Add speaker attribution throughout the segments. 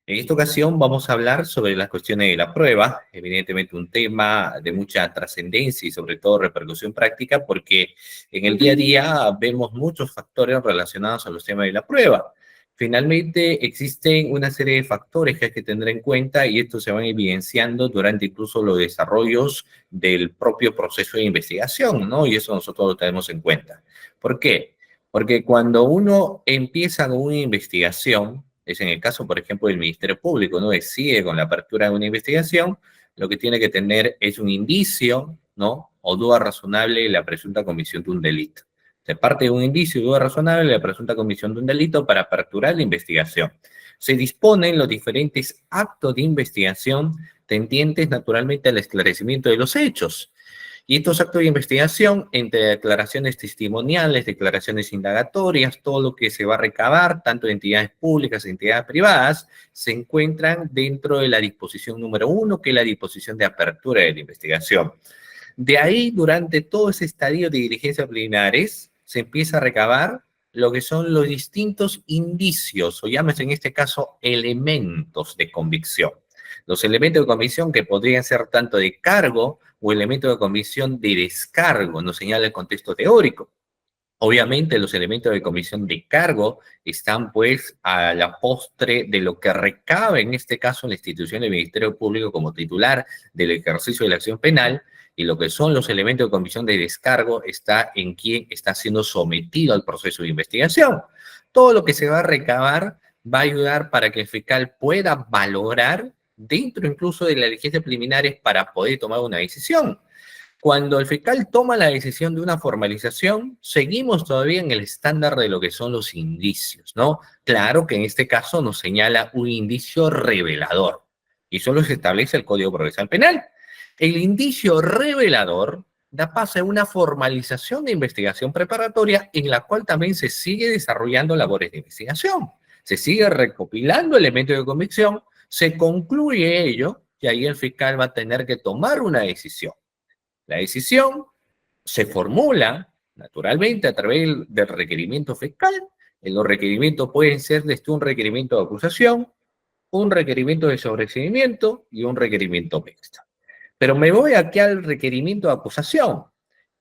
Speaker 1: En esta ocasión vamos a hablar sobre las cuestiones de la prueba, evidentemente un tema de mucha trascendencia y sobre todo repercusión práctica, porque en el día a día vemos muchos factores relacionados a los temas de la prueba. Finalmente, existen una serie de factores que hay que tener en cuenta y estos se van evidenciando durante incluso los desarrollos del propio proceso de investigación, ¿no? Y eso nosotros lo tenemos en cuenta. ¿Por qué? Porque cuando uno empieza con una investigación, es en el caso, por ejemplo, del Ministerio Público, ¿no? Decide con la apertura de una investigación, lo que tiene que tener es un indicio, ¿no? O duda razonable de la presunta comisión de un delito. Se parte de un indicio y duda razonable de la presunta comisión de un delito para aperturar la investigación. Se disponen los diferentes actos de investigación tendientes naturalmente al esclarecimiento de los hechos. Y estos actos de investigación, entre declaraciones testimoniales, declaraciones indagatorias, todo lo que se va a recabar, tanto de entidades públicas e entidades privadas, se encuentran dentro de la disposición número 1, que es la disposición de apertura de la investigación. De ahí, durante todo ese estadio de diligencias preliminares, se empieza a recabar lo que son los distintos indicios, o llámese en este caso elementos de convicción. Los elementos de convicción que podrían ser tanto de cargo o elementos de convicción de descargo, nos señala el contexto teórico. Obviamente los elementos de comisión de cargo están pues a la postre de lo que recabe en este caso la institución del Ministerio Público como titular del ejercicio de la acción penal, y lo que son los elementos de comisión de descargo está en quien está siendo sometido al proceso de investigación. Todo lo que se va a recabar va a ayudar para que el fiscal pueda valorar dentro incluso de las diligencias preliminares para poder tomar una decisión. Cuando el fiscal toma la decisión de una formalización, seguimos todavía en el estándar de lo que son los indicios, ¿no? Claro que en este caso nos señala un indicio revelador, y solo se establece el Código Procesal Penal. El indicio revelador da paso a una formalización de investigación preparatoria en la cual también se sigue desarrollando labores de investigación. Se sigue recopilando elementos de convicción, se concluye ello, y ahí el fiscal va a tener que tomar una decisión. La decisión se formula, naturalmente, a través del requerimiento fiscal. Los requerimientos pueden ser desde un requerimiento de acusación, un requerimiento de sobreseimiento y un requerimiento mixto. Pero me voy aquí al requerimiento de acusación.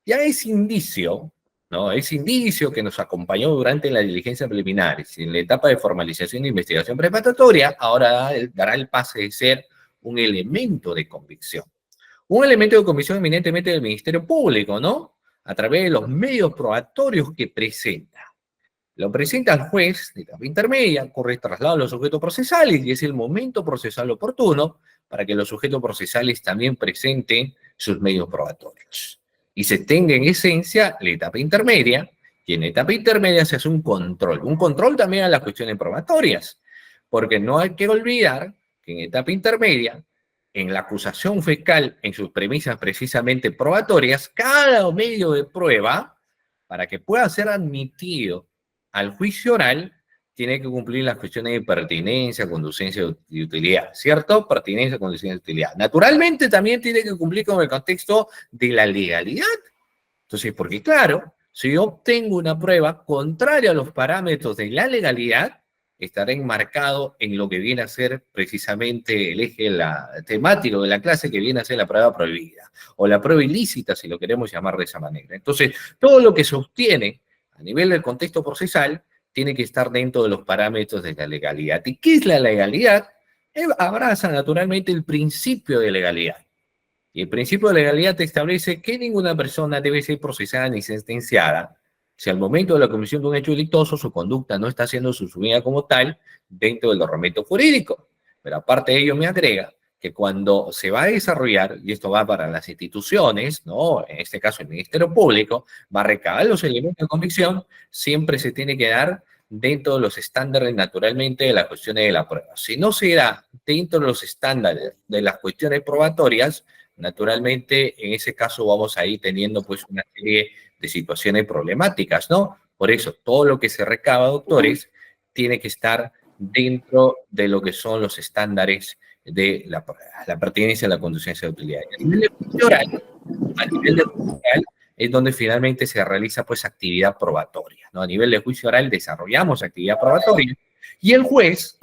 Speaker 1: Ya ese indicio, ¿no? Ese indicio que nos acompañó durante la diligencia preliminar y en la etapa de formalización de investigación preparatoria, ahora dará el pase de ser un elemento de convicción. Un elemento de convicción eminentemente del Ministerio Público, ¿no? A través de los medios probatorios que presenta. Lo presenta el juez de etapa intermedia, corre traslado a los sujetos procesales y es el momento procesal oportuno para que los sujetos procesales también presenten sus medios probatorios. Y se tenga en esencia la etapa intermedia, y en la etapa intermedia se hace un control también a las cuestiones probatorias, porque no hay que olvidar que en etapa intermedia, en la acusación fiscal, en sus premisas precisamente probatorias, cada medio de prueba, para que pueda ser admitido al juicio oral, tiene que cumplir las cuestiones de pertinencia, conducencia y utilidad, ¿cierto? Pertinencia, conducencia y utilidad. Naturalmente también tiene que cumplir con el contexto de la legalidad. Entonces, porque claro, si yo obtengo una prueba contraria a los parámetros de la legalidad, estará enmarcado en lo que viene a ser precisamente el eje temático de la clase, que viene a ser la prueba prohibida, o la prueba ilícita, si lo queremos llamar de esa manera. Entonces, todo lo que se obtiene a nivel del contexto procesal tiene que estar dentro de los parámetros de la legalidad. ¿Y qué es la legalidad? Abraza naturalmente el principio de legalidad. Y el principio de legalidad establece que ninguna persona debe ser procesada ni sentenciada si al momento de la comisión de un hecho delictuoso su conducta no está siendo subsumida como tal dentro del ordenamiento jurídico. Pero aparte de ello me agrega que cuando se va a desarrollar, y esto va para las instituciones, ¿no? En este caso el Ministerio Público, va a recabar los elementos de convicción, siempre se tiene que dar dentro de los estándares naturalmente de las cuestiones de la prueba. Si no se da dentro de los estándares de las cuestiones probatorias, naturalmente en ese caso vamos a ir teniendo pues una serie de situaciones problemáticas, ¿no? Por eso, todo lo que se recaba, doctores, tiene que estar dentro de lo que son los estándares de la pertinencia, la conducencia de utilidad. A nivel de juicio oral, es donde finalmente se realiza pues actividad probatoria, ¿no? A nivel de juicio oral desarrollamos actividad probatoria, Y el juez,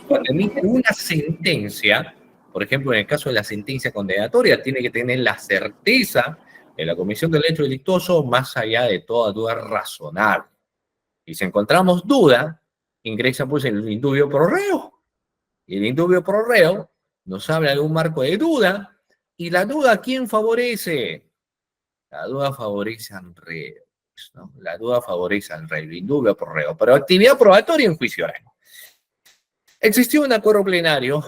Speaker 1: cuando emite una sentencia, por ejemplo, en el caso de la sentencia condenatoria, tiene que tener la certeza de la comisión del hecho delictuoso más allá de toda duda razonable. Y si encontramos duda, ingresa pues el indubio pro reo. Y el indubio pro reo nos habla de un marco de duda. ¿Y la duda a quién favorece? La duda favorece al reo, ¿no? La duda favorece al reo, el indubio pro reo. Pero actividad probatoria en juicio oral. Existió un acuerdo plenario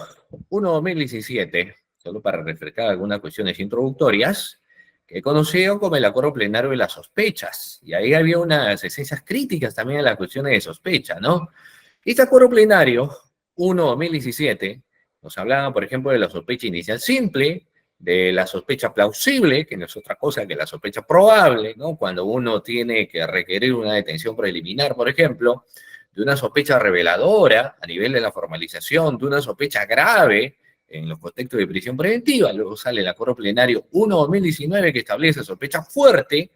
Speaker 1: 1/2017, solo para refrescar algunas cuestiones introductorias, que conocido como el acuerdo plenario de las sospechas. Y ahí había unas esencias críticas también a las cuestiones de sospecha, ¿no? Este acuerdo plenario 1/2017 nos hablaba, por ejemplo, de la sospecha inicial simple, de la sospecha plausible, que no es otra cosa que la sospecha probable, ¿no? Cuando uno tiene que requerir una detención preliminar, por ejemplo, de una sospecha reveladora a nivel de la formalización, de una sospecha grave en los contextos de prisión preventiva. Luego sale el acuerdo plenario 1/2019 que establece sospecha fuerte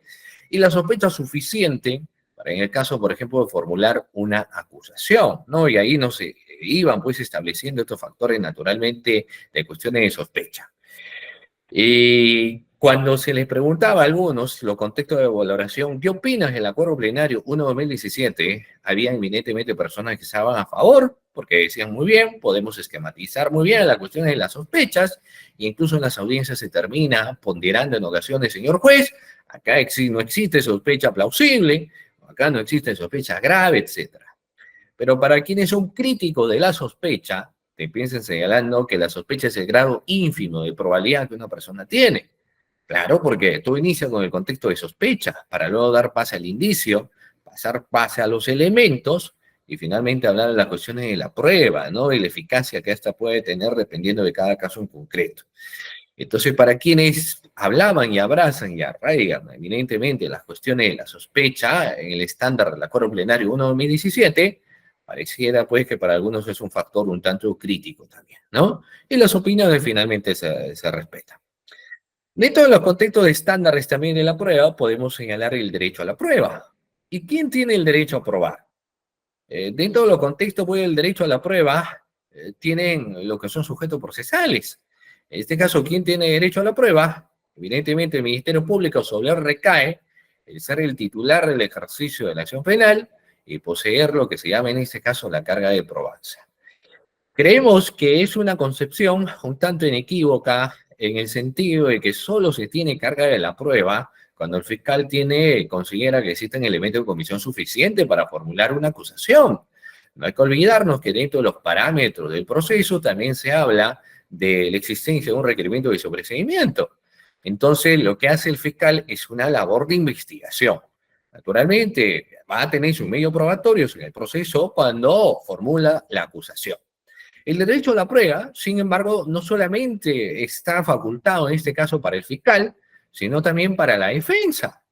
Speaker 1: y la sospecha suficiente para, en el caso, por ejemplo, de formular una acusación, ¿no? Y ahí no se iban pues estableciendo estos factores naturalmente de cuestiones de sospecha. Y cuando se les preguntaba a algunos los contextos de valoración, ¿qué opinas del acuerdo plenario 1/2017? Había evidentemente personas que estaban a favor, porque decían muy bien, podemos esquematizar muy bien las cuestiones de las sospechas, e incluso en las audiencias se termina ponderando en ocasiones, señor juez, acá no existe sospecha plausible, acá no existe sospecha grave, etcétera. Pero para quienes son críticos de la sospecha, te piensan señalando que la sospecha es el grado ínfimo de probabilidad que una persona tiene. Claro, porque tú inicias con el contexto de sospecha, para luego dar pase al indicio, pasar pase a los elementos y finalmente hablar de las cuestiones de la prueba, ¿no? Y la eficacia que ésta puede tener dependiendo de cada caso en concreto. Entonces, para quienes hablaban y abrazan y arraigan evidentemente las cuestiones de la sospecha en el estándar del acuerdo plenario 1/2017, pareciera pues que para algunos es un factor un tanto crítico también, ¿no? Y las opiniones finalmente se respetan. Dentro de los contextos de estándares también de la prueba, podemos señalar el derecho a la prueba. ¿Y quién tiene el derecho a probar? Dentro de los contextos pues, del derecho a la prueba, tienen lo que son sujetos procesales. En este caso, ¿quién tiene derecho a la prueba? Evidentemente, el Ministerio Público sobre él recae el ser el titular del ejercicio de la acción penal y poseer lo que se llama en este caso la carga de probanza. Creemos que es una concepción un tanto inequívoca en el sentido de que solo se tiene carga de la prueba cuando el fiscal considera que existen elementos de comisión suficiente para formular una acusación. No hay que olvidarnos que dentro de los parámetros del proceso también se habla de la existencia de un requerimiento de sobreseimiento. Entonces, lo que hace el fiscal es una labor de investigación. Naturalmente, va a tener su medio probatorio en el proceso cuando formula la acusación. El derecho a la prueba, sin embargo, no solamente está facultado en este caso para el fiscal, sino también para la defensa.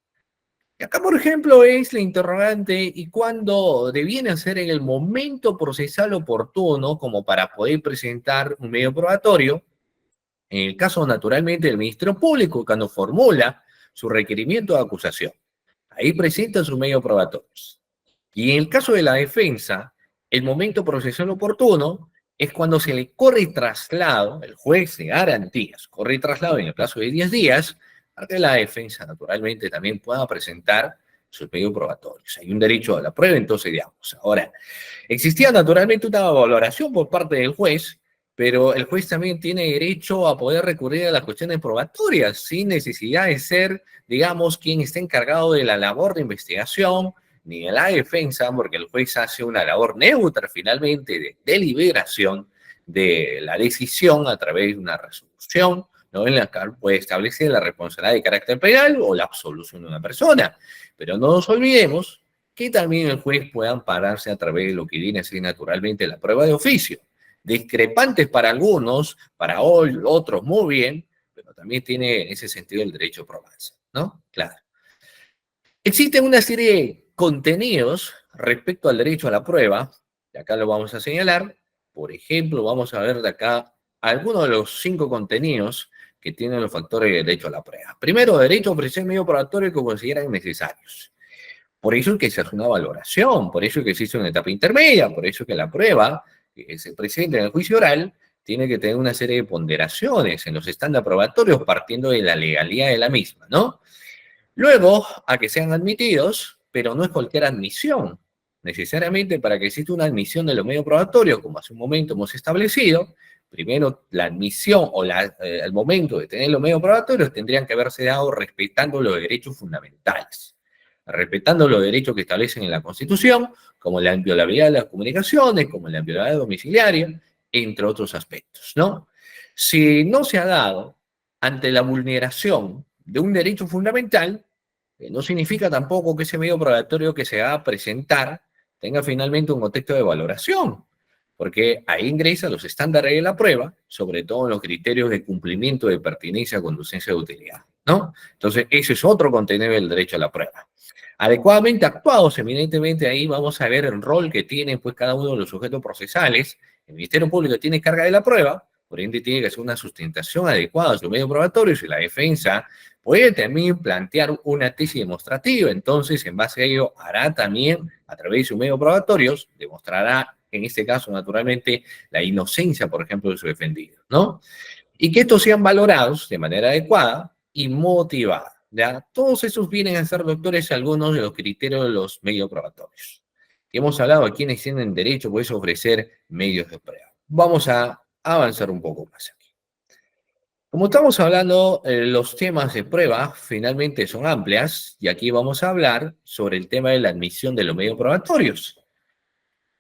Speaker 1: Y acá, por ejemplo, es la interrogante y cuándo debiera ser en el momento procesal oportuno como para poder presentar un medio probatorio. En el caso, naturalmente, del Ministerio Público, cuando formula su requerimiento de acusación. Ahí presenta sus medios probatorios. Y en el caso de la defensa, el momento procesal oportuno es cuando se le corre traslado, el juez de garantías, corre traslado en el plazo de 10 días, para que la defensa naturalmente también pueda presentar sus medios probatorios. Hay un derecho a la prueba, entonces digamos. Ahora, existía naturalmente una valoración por parte del juez, pero el juez también tiene derecho a poder recurrir a las cuestiones probatorias sin necesidad de ser, digamos, quien está encargado de la labor de investigación, ni de la defensa, porque el juez hace una labor neutra finalmente de deliberación de la decisión a través de una resolución, ¿no? En la cual puede establecer la responsabilidad de carácter penal o la absolución de una persona. Pero no nos olvidemos que también el juez puede ampararse a través de lo que viene a ser naturalmente la prueba de oficio. Discrepantes para algunos, para otros muy bien, pero también tiene en ese sentido el derecho a probarse, ¿no? Claro. Existen una serie de contenidos respecto al derecho a la prueba, y acá lo vamos a señalar. Por ejemplo, vamos a ver de acá algunos de los 5 contenidos que tienen los factores de derecho a la prueba. Primero, derecho a ofrecer medio probatorio que consideran necesarios. Por eso es que se hace una valoración, por eso es que se hizo una etapa intermedia, por eso es que la prueba que se presenta en el juicio oral tiene que tener una serie de ponderaciones en los estándares probatorios partiendo de la legalidad de la misma, ¿no? Luego, a que sean admitidos, pero no es cualquier admisión. Necesariamente para que exista una admisión de los medios probatorios, como hace un momento hemos establecido, primero la admisión o el momento de tener los medios probatorios tendrían que haberse dado respetando los derechos fundamentales, respetando los derechos que establecen en la Constitución, como la inviolabilidad de las comunicaciones, como la inviolabilidad domiciliaria, entre otros aspectos, ¿no? Si no se ha dado ante la vulneración de un derecho fundamental, no significa tampoco que ese medio probatorio que se va a presentar tenga finalmente un contexto de valoración, porque ahí ingresa los estándares de la prueba, sobre todo en los criterios de cumplimiento de pertinencia, conducencia de utilidad, ¿no? Entonces, ese es otro contenido del derecho a la prueba. Adecuadamente actuados, evidentemente ahí vamos a ver el rol que tienen pues cada uno de los sujetos procesales. El Ministerio Público tiene carga de la prueba, por ende tiene que hacer una sustentación adecuada a su medio probatorio y la defensa puede también plantear una tesis demostrativa, entonces en base a ello hará también a través de sus medios probatorios, demostrará en este caso naturalmente la inocencia, por ejemplo, de su defendido, ¿no? Y que estos sean valorados de manera adecuada y motivada. ¿Ya? Todos esos vienen a ser, doctores, algunos de los criterios de los medios probatorios. Hemos hablado de quienes tienen derecho pues, a ofrecer medios de prueba. Vamos a avanzar un poco más aquí. Como estamos hablando, los temas de prueba finalmente son amplias y aquí vamos a hablar sobre el tema de la admisión de los medios probatorios.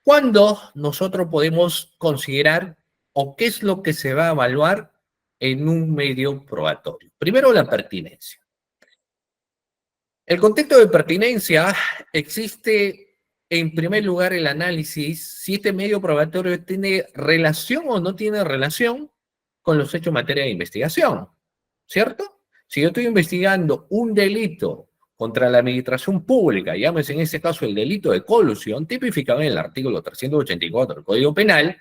Speaker 1: ¿Cuándo nosotros podemos considerar o qué es lo que se va a evaluar en un medio probatorio? Primero, la pertinencia. El contexto de pertinencia existe, en primer lugar, el análisis si este medio probatorio tiene relación o no tiene relación con los hechos en materia de investigación, ¿cierto? Si yo estoy investigando un delito contra la administración pública, llámese en este caso el delito de colusión, tipificado en el artículo 384 del Código Penal,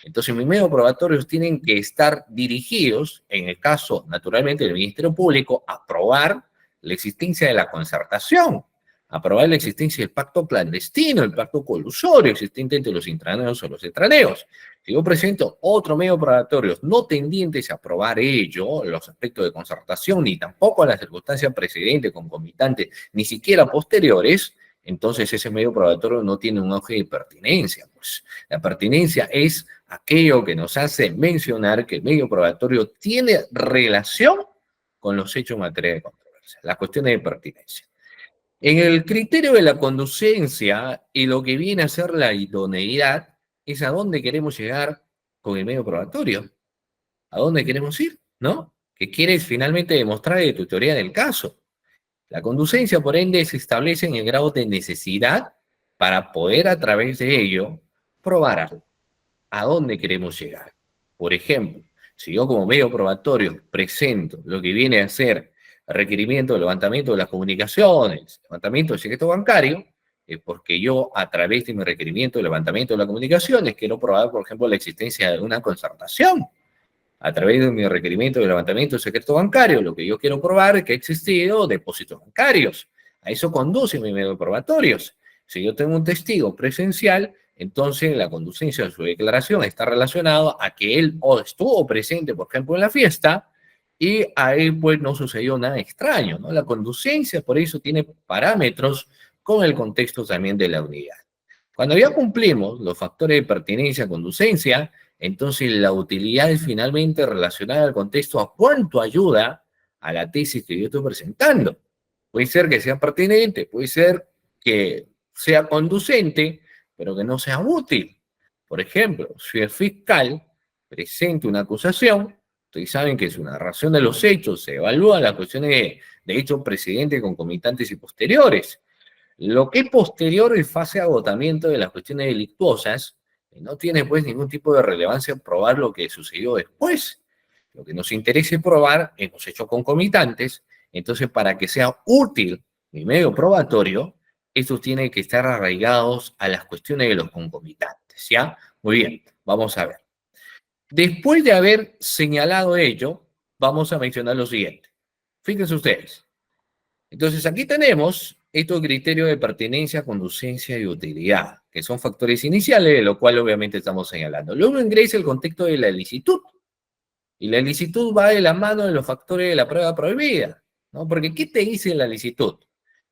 Speaker 1: entonces mis medios probatorios tienen que estar dirigidos, en el caso, naturalmente, del Ministerio Público, a probar la existencia de la concertación, a probar la existencia del pacto clandestino, el pacto colusorio existente entre los intraneos o los extraneos. Si yo presento otro medio probatorio no tendientes a probar ello, los aspectos de concertación, ni tampoco a las circunstancias precedentes, concomitantes, ni siquiera posteriores, entonces ese medio probatorio no tiene un auge de pertinencia. Pues la pertinencia es aquello que nos hace mencionar que el medio probatorio tiene relación con los hechos en materia de controversia, las cuestiones de pertinencia. En el criterio de la conducencia y lo que viene a ser la idoneidad, es a dónde queremos llegar con el medio probatorio, a dónde queremos ir, ¿no? ¿Qué quieres finalmente demostrar de tu teoría del caso? La conducencia, por ende, se establece en el grado de necesidad para poder a través de ello probar algo. ¿A dónde queremos llegar? Por ejemplo, si yo como medio probatorio presento lo que viene a ser requerimiento de levantamiento de las comunicaciones, levantamiento del secreto bancario, es porque yo a través de mi requerimiento de levantamiento de las comunicaciones quiero probar, por ejemplo, la existencia de una concertación. A través de mi requerimiento de levantamiento del secreto bancario, lo que yo quiero probar es que ha existido depósitos bancarios. A eso conduce mi medio probatorios. Si yo tengo un testigo presencial, entonces la conducencia de su declaración está relacionada a que él o estuvo presente, por ejemplo, en la fiesta, y ahí pues no sucedió nada extraño, ¿no? La conducencia por eso tiene parámetros con el contexto también de la unidad. Cuando ya cumplimos los factores de pertinencia, conducencia, entonces la utilidad es finalmente relacionada al contexto a cuánto ayuda a la tesis que yo estoy presentando. Puede ser que sea pertinente, puede ser que sea conducente, pero que no sea útil. Por ejemplo, si el fiscal presenta una acusación, ustedes saben que es una narración de los hechos, se evalúan las cuestiones de hechos precedentes, concomitantes y posteriores. Lo que es posterior en fase de agotamiento de las cuestiones delictuosas, no tiene pues ningún tipo de relevancia probar lo que sucedió después. Lo que nos interesa es probar en los hechos concomitantes. Entonces, para que sea útil mi medio probatorio, estos tienen que estar arraigados a las cuestiones de los concomitantes, ¿ya? Muy bien, vamos a ver. Después de haber señalado ello, vamos a mencionar lo siguiente. Fíjense ustedes. Entonces, aquí tenemos estos criterios de pertinencia, conducencia y utilidad, que son factores iniciales, de lo cual obviamente estamos señalando. Luego ingresa el contexto de la licitud, y la licitud va de la mano de los factores de la prueba prohibida, ¿no? Porque ¿qué te dice la licitud?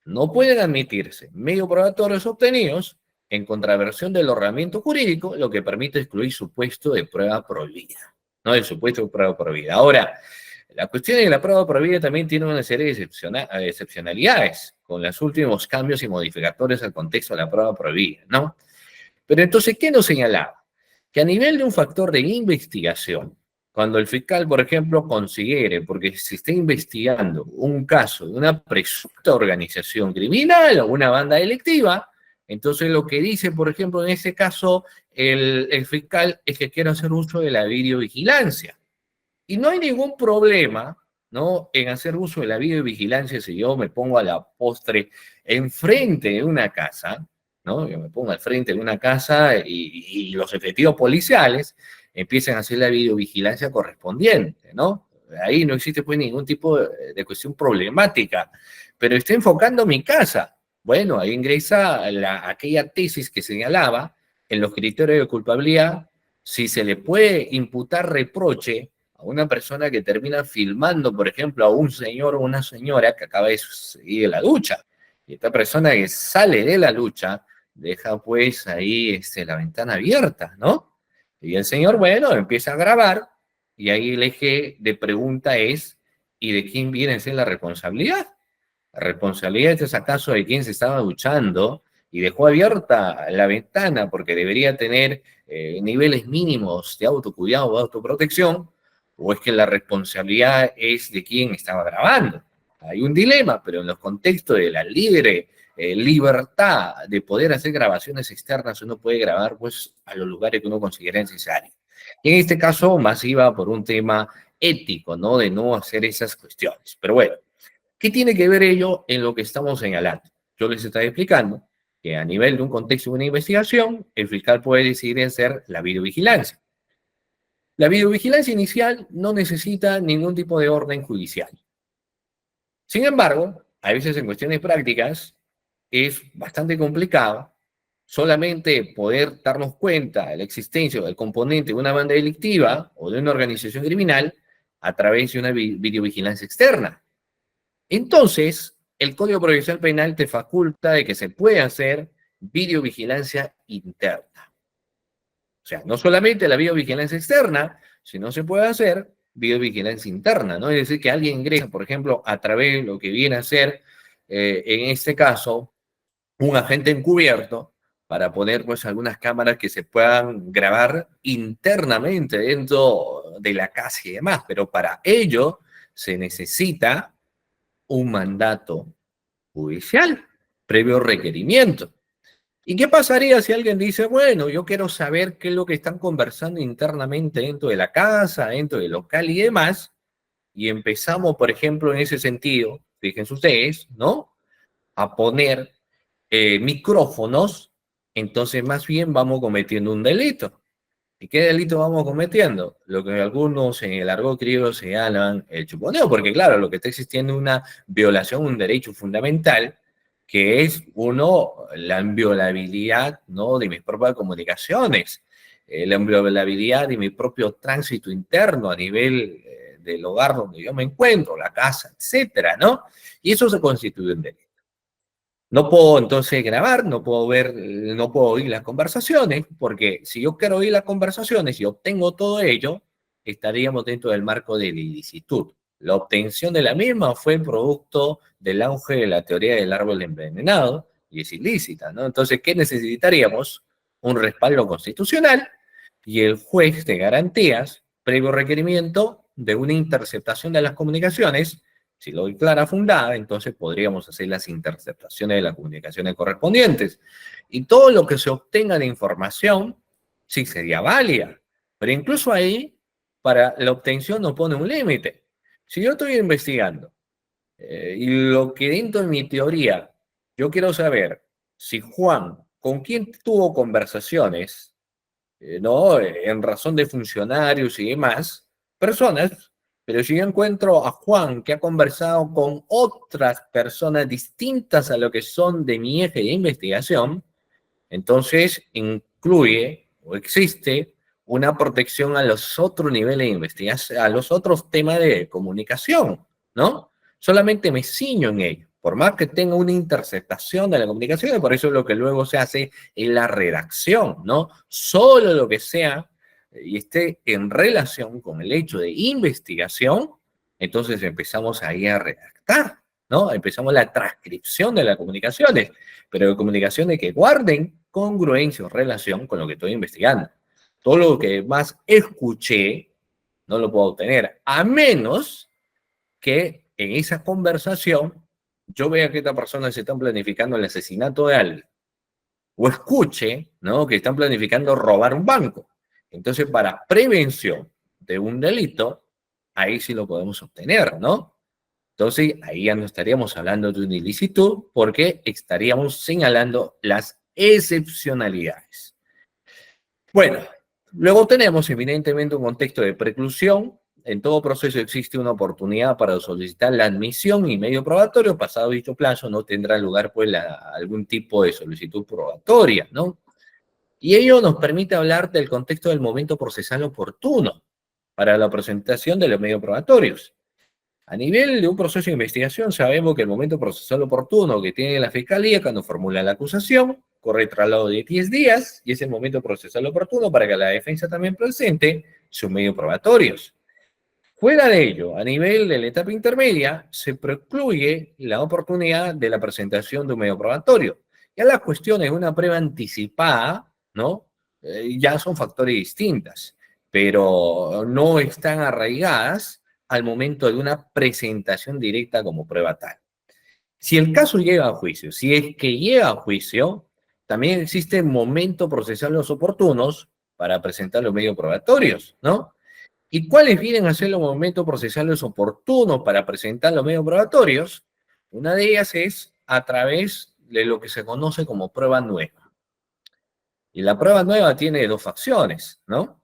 Speaker 1: No pueden admitirse medios probatorios obtenidos en contraversión del ordenamiento jurídico, lo que permite excluir supuesto de prueba prohibida, ¿no? El supuesto de prueba prohibida. Ahora, la cuestión de la prueba prohibida también tiene una serie de excepcionalidades con los últimos cambios y modificatorios al contexto de la prueba prohibida, ¿no? Pero entonces, ¿qué nos señalaba? Que a nivel de un factor de investigación, cuando el fiscal, por ejemplo, considere, porque se está investigando un caso de una presunta organización criminal o una banda delictiva, entonces lo que dice, por ejemplo, en este caso, el fiscal es que quiere hacer uso de la videovigilancia. Y no hay ningún problema, ¿no? En hacer uso de la videovigilancia si yo me pongo a la postre enfrente de una casa, ¿no? Yo me pongo al frente de una casa y los efectivos policiales empiezan a hacer la videovigilancia correspondiente, ¿no? Ahí no existe pues ningún tipo de cuestión problemática, pero está enfocando mi casa. Bueno, ahí ingresa aquella tesis que señalaba en los criterios de culpabilidad si se le puede imputar reproche a una persona que termina filmando, por ejemplo, a un señor o una señora que acaba de salir de la ducha. Y esta persona que sale de la ducha deja pues ahí la ventana abierta, ¿no? Y el señor, bueno, empieza a grabar y ahí el eje de pregunta es, ¿y de quién viene a ser la responsabilidad? La responsabilidad es acaso de quien se estaba duchando y dejó abierta la ventana porque debería tener niveles mínimos de autocuidado o autoprotección, o es que la responsabilidad es de quien estaba grabando. Hay un dilema, pero en los contextos de la libre libertad de poder hacer grabaciones externas, uno puede grabar pues a los lugares que uno considera necesario. Y en este caso más iba por un tema ético, ¿no? De no hacer esas cuestiones. Pero bueno, ¿qué tiene que ver ello en lo que estamos señalando? Yo les estoy explicando que a nivel de un contexto de una investigación, el fiscal puede decidir hacer la videovigilancia. La videovigilancia inicial no necesita ningún tipo de orden judicial. Sin embargo, a veces en cuestiones prácticas es bastante complicado solamente poder darnos cuenta de la existencia del componente de una banda delictiva o de una organización criminal a través de una videovigilancia externa. Entonces, el Código Procesal Penal te faculta de que se puede hacer videovigilancia interna. O sea, no solamente la videovigilancia externa, sino se puede hacer videovigilancia interna, ¿no? Es decir, que alguien ingresa, por ejemplo, a través de lo que viene a ser, en este caso, un agente encubierto para poner, pues, algunas cámaras que se puedan grabar internamente dentro de la casa y demás, pero para ello se necesita un mandato judicial, previo requerimiento. ¿Y qué pasaría si alguien dice, bueno, yo quiero saber qué es lo que están conversando internamente dentro de la casa, dentro del local y demás? Y empezamos, por ejemplo, en ese sentido, fíjense ustedes, ¿no? A poner micrófonos, entonces más bien vamos cometiendo un delito. ¿Y qué delito vamos cometiendo? Lo que algunos en el argot griego señalan el chuponeo, porque claro, lo que está existiendo es una violación, un derecho fundamental, que es uno, la inviolabilidad, ¿no? De mis propias comunicaciones, la inviolabilidad de mi propio tránsito interno a nivel del hogar donde yo me encuentro, la casa, etcétera, ¿no? Y eso se constituye un delito. No puedo entonces grabar, no puedo ver, no puedo oír las conversaciones, porque si yo quiero oír las conversaciones y obtengo todo ello, estaríamos dentro del marco de la ilicitud. La obtención de la misma fue producto del auge de la teoría del árbol envenenado y es ilícita, ¿no? Entonces, ¿qué necesitaríamos? Un respaldo constitucional y el juez de garantías, previo requerimiento de una interceptación de las comunicaciones. Si lo declara fundada, entonces podríamos hacer las interceptaciones de las comunicaciones correspondientes. Y todo lo que se obtenga de información, sí sería válida. Pero incluso ahí, para la obtención nos pone un límite. Si yo estoy investigando y lo que dentro de mi teoría, yo quiero saber si Juan, con quién tuvo conversaciones, ¿no? En razón de funcionarios y demás, personas, Pero si yo encuentro a Juan que ha conversado con otras personas distintas a lo que son de mi eje de investigación, entonces incluye o existe una protección a los otros niveles de investigación, a los otros temas de comunicación, ¿no? Solamente me ciño en ello, por más que tenga una interceptación de la comunicación, y por eso es lo que luego se hace en la redacción, ¿no? Solo lo que sea y esté en relación con el hecho de investigación, entonces empezamos ahí a redactar, ¿no? Empezamos la transcripción de las comunicaciones, pero de comunicaciones que guarden congruencia o relación con lo que estoy investigando. Todo lo que más escuché no lo puedo obtener, a menos que en esa conversación yo vea que esta persona se están planificando el asesinato de alguien, o escuche, ¿no?, que están planificando robar un banco. Entonces, para prevención de un delito, ahí sí lo podemos obtener, ¿no? Entonces, ahí ya no estaríamos hablando de una ilicitud porque estaríamos señalando las excepcionalidades. Bueno, luego tenemos evidentemente un contexto de preclusión. En todo proceso existe una oportunidad para solicitar la admisión y medio probatorio. Pasado dicho plazo no tendrá lugar pues algún tipo de solicitud probatoria, ¿no? Y ello nos permite hablar del contexto del momento procesal oportuno para la presentación de los medios probatorios. A nivel de un proceso de investigación, sabemos que el momento procesal oportuno que tiene la Fiscalía cuando formula la acusación corre traslado de 10 días y es el momento procesal oportuno para que la defensa también presente sus medios probatorios. Fuera de ello, a nivel de la etapa intermedia, se precluye la oportunidad de la presentación de un medio probatorio. Ya las cuestiones de una prueba anticipada, ¿no? Ya son factores distintas, pero no están arraigadas al momento de una presentación directa como prueba tal. Si el caso llega a juicio, si es que llega a juicio, también existen momentos procesales oportunos para presentar los medios probatorios, ¿no? ¿Y cuáles vienen a ser los momentos procesales oportunos para presentar los medios probatorios? Una de ellas es a través de lo que se conoce como prueba nueva. Y la prueba nueva tiene dos facciones, ¿no?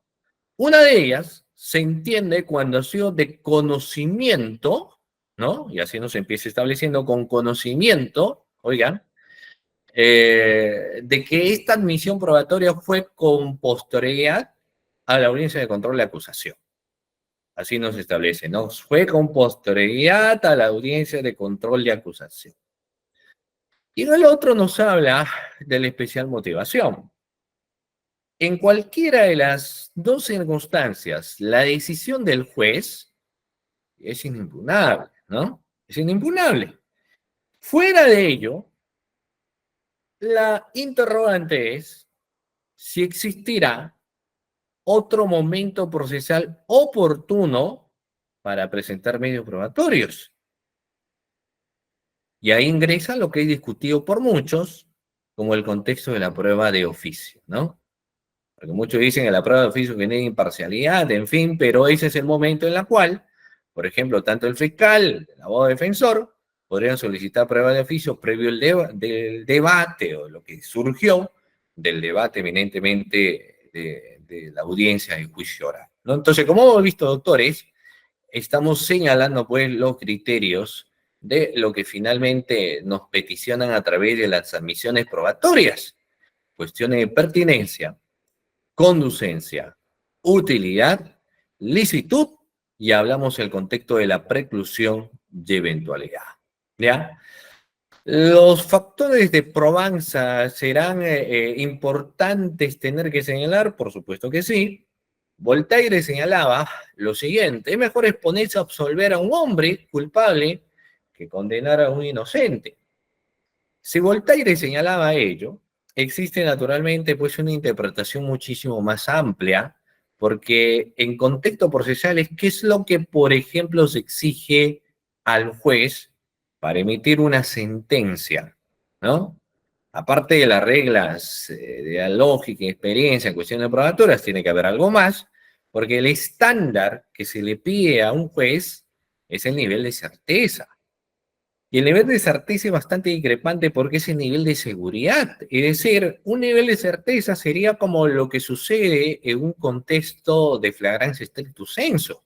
Speaker 1: Una de ellas se entiende cuando ha sido de conocimiento, ¿no? Y así nos empieza estableciendo con conocimiento, oigan, de que esta admisión probatoria fue con posterioridad a la audiencia de control de acusación. Así nos establece, ¿no? Fue con posterioridad a la audiencia de control de acusación. Y el otro nos habla de la especial motivación. En cualquiera de las dos circunstancias, la decisión del juez es inimpugnable, ¿no? Es inimpugnable. Fuera de ello, la interrogante es si existirá otro momento procesal oportuno para presentar medios probatorios. Y ahí ingresa lo que es discutido por muchos, como el contexto de la prueba de oficio, ¿no? Porque muchos dicen que la prueba de oficio tiene imparcialidad, en fin, pero ese es el momento en el cual, por ejemplo, tanto el fiscal, el abogado defensor, podrían solicitar prueba de oficio previo del debate o lo que surgió del debate eminentemente de la audiencia en juicio oral, ¿no? Entonces, como hemos visto, doctores, estamos señalando pues los criterios de lo que finalmente nos peticionan a través de las admisiones probatorias, cuestiones de pertinencia, conducencia, utilidad, licitud, y hablamos el contexto de la preclusión y eventualidad. ¿Ya? Los factores de probanza serán importantes tener que señalar, por supuesto que sí. Voltaire señalaba lo siguiente: es mejor exponerse a absolver a un hombre culpable que condenar a un inocente. Si Voltaire señalaba ello, existe naturalmente pues una interpretación muchísimo más amplia, porque en contexto procesales, ¿qué es lo que, por ejemplo, se exige al juez para emitir una sentencia? ¿No? Aparte de las reglas de la lógica y experiencia en cuestiones probatorias, tiene que haber algo más, porque el estándar que se le pide a un juez es el nivel de certeza. Y el nivel de certeza es bastante discrepante porque es el nivel de seguridad. Es decir, un nivel de certeza sería como lo que sucede en un contexto de flagrancia stricto sensu.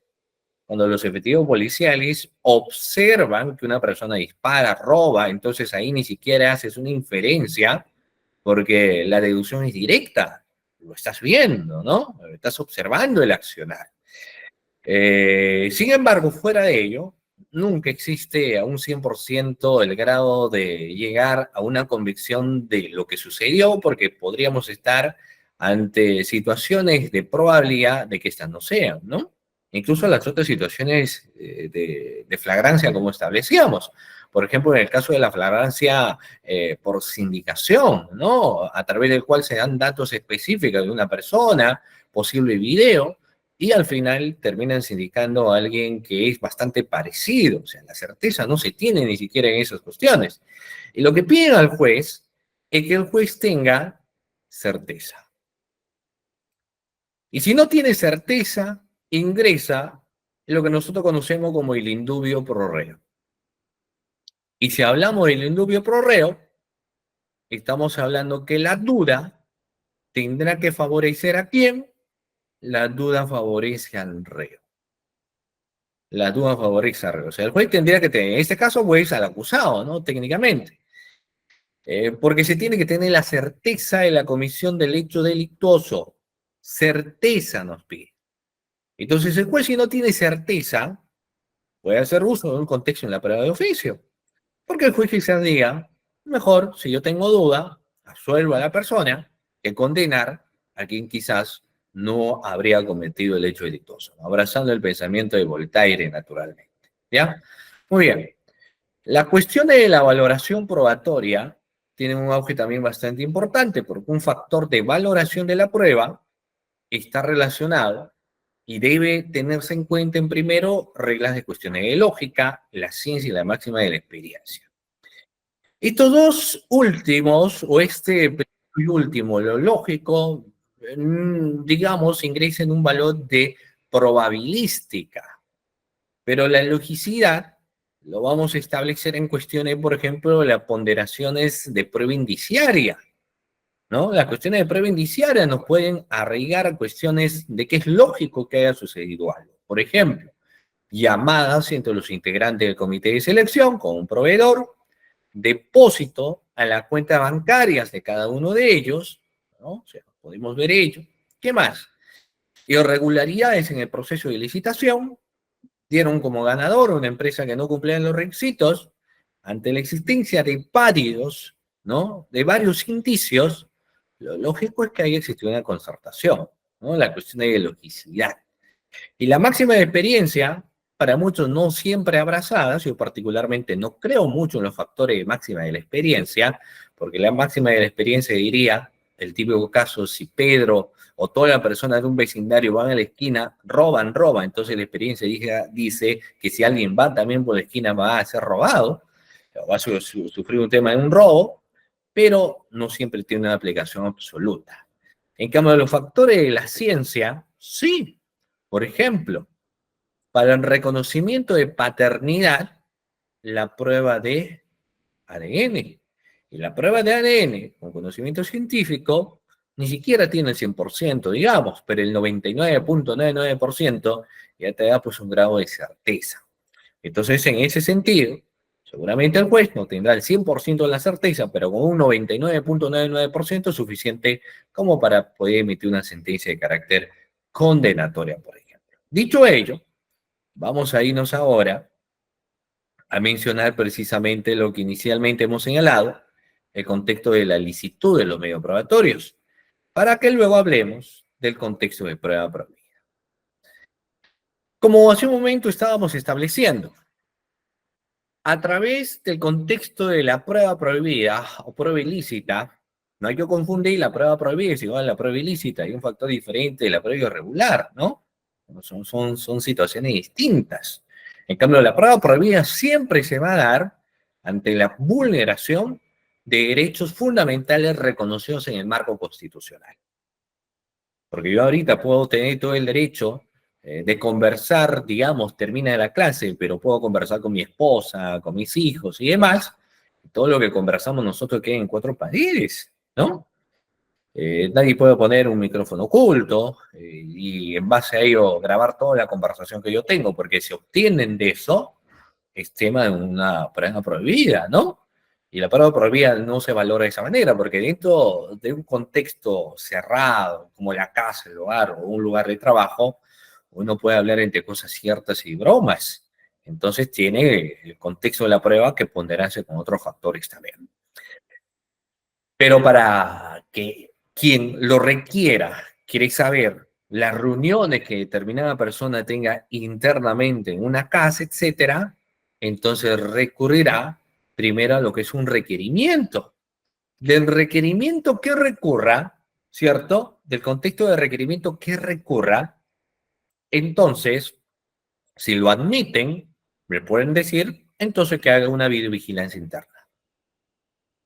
Speaker 1: cuando los efectivos policiales observan que una persona dispara, roba, entonces ahí ni siquiera haces una inferencia porque la deducción es directa. Lo estás viendo, ¿no? Estás observando el accionar. Sin embargo, fuera de ello, nunca existe a un 100% el grado de llegar a una convicción de lo que sucedió, porque podríamos estar ante situaciones de probabilidad de que estas no sean, ¿no? Incluso las otras situaciones de flagrancia como establecíamos. Por ejemplo, en el caso de la flagrancia por sindicación, ¿no? A través del cual se dan datos específicos de una persona, posible video, y al final terminan sindicando a alguien que es bastante parecido. O sea, la certeza no se tiene ni siquiera en esas cuestiones. Y lo que piden al juez es que el juez tenga certeza. Y si no tiene certeza, ingresa en lo que nosotros conocemos como el indubio pro reo. Y si hablamos del indubio pro reo, estamos hablando que la duda tendrá que favorecer a quién. La duda favorece al reo. La duda favorece al reo. O sea, el juez tendría que tener, en este caso, pues al acusado, ¿no? Técnicamente. Porque se tiene que tener la certeza de la comisión del hecho delictuoso. Certeza nos pide. Entonces, el juez, si no tiene certeza, puede hacer uso de un contexto en la prueba de oficio. Porque el juez quizás diga, mejor, si yo tengo duda, absuelvo a la persona que condenar a quien quizás no habría cometido el hecho delictuoso, ¿no? Abrazando el pensamiento de Voltaire, naturalmente. ¿Ya? Muy bien. La cuestión de la valoración probatoria tiene un auge también bastante importante, porque un factor de valoración de la prueba está relacionado y debe tenerse en cuenta en primero reglas de cuestiones de lógica, la ciencia y la máxima de la experiencia. Estos dos últimos, o este primero y último, lo lógico, digamos, ingresa en un valor de probabilística, pero la logicidad lo vamos a establecer en cuestiones, por ejemplo, las ponderaciones de prueba indiciaria, ¿no? Las cuestiones de prueba indiciaria nos pueden arraigar a cuestiones de que es lógico que haya sucedido algo. Por ejemplo, llamadas entre los integrantes del comité de selección con un proveedor, depósito a las cuentas bancarias de cada uno de ellos, ¿no? O sea, podemos ver ello. ¿Qué más? Irregularidades en el proceso de licitación, dieron como ganador a una empresa que no cumplía los requisitos, ante la existencia de varios, ¿no? De varios indicios, lo lógico es que haya existido una concertación, ¿no? La cuestión de logicidad. Y la máxima de experiencia, para muchos no siempre abrazada, yo particularmente no creo mucho en los factores de máxima de la experiencia, porque la máxima de la experiencia diría, el típico caso, si Pedro o toda la persona de un vecindario van a la esquina, roban, entonces la experiencia dice que si alguien va también por la esquina va a ser robado, o va a sufrir un tema de un robo, pero no siempre tiene una aplicación absoluta. En cambio, los factores de la ciencia, sí. Por ejemplo, para el reconocimiento de paternidad, la prueba de ADN. Y la prueba de ADN, con conocimiento científico, ni siquiera tiene el 100%, digamos, pero el 99.99% ya te da pues un grado de certeza. Entonces, en ese sentido, seguramente el juez no tendrá el 100% de la certeza, pero con un 99.99% es suficiente como para poder emitir una sentencia de carácter condenatoria, por ejemplo. Dicho ello, vamos a irnos ahora a mencionar precisamente lo que inicialmente hemos señalado, el contexto de la licitud de los medios probatorios, para que luego hablemos del contexto de prueba prohibida. Como hace un momento estábamos estableciendo, a través del contexto de la prueba prohibida o prueba ilícita, no hay que confundir la prueba prohibida es igual a la prueba ilícita, hay un factor diferente de la prueba irregular, ¿no? Son situaciones distintas. En cambio, la prueba prohibida siempre se va a dar ante la vulneración de derechos fundamentales reconocidos en el marco constitucional. Porque yo ahorita puedo tener todo el derecho de conversar, digamos, termina la clase, pero puedo conversar con mi esposa, con mis hijos y demás. Todo lo que conversamos nosotros queda en cuatro paredes, ¿no? Nadie puede poner un micrófono oculto y en base a ello grabar toda la conversación que yo tengo, porque si obtienen de eso, es tema de una prueba prohibida, ¿no? Y la prueba prohibida no se valora de esa manera, porque dentro de un contexto cerrado, como la casa, el hogar o un lugar de trabajo, uno puede hablar entre cosas ciertas y bromas. Entonces tiene el contexto de la prueba que ponderarse con otros factores también. Pero para que quien lo requiera, quiere saber las reuniones que determinada persona tenga internamente en una casa, etcétera, entonces recurrirá primero a lo que es un requerimiento. Del requerimiento que recurra, ¿cierto? Del contexto de requerimiento que recurra, entonces, si lo admiten, me pueden decir, entonces que haga una videovigilancia interna.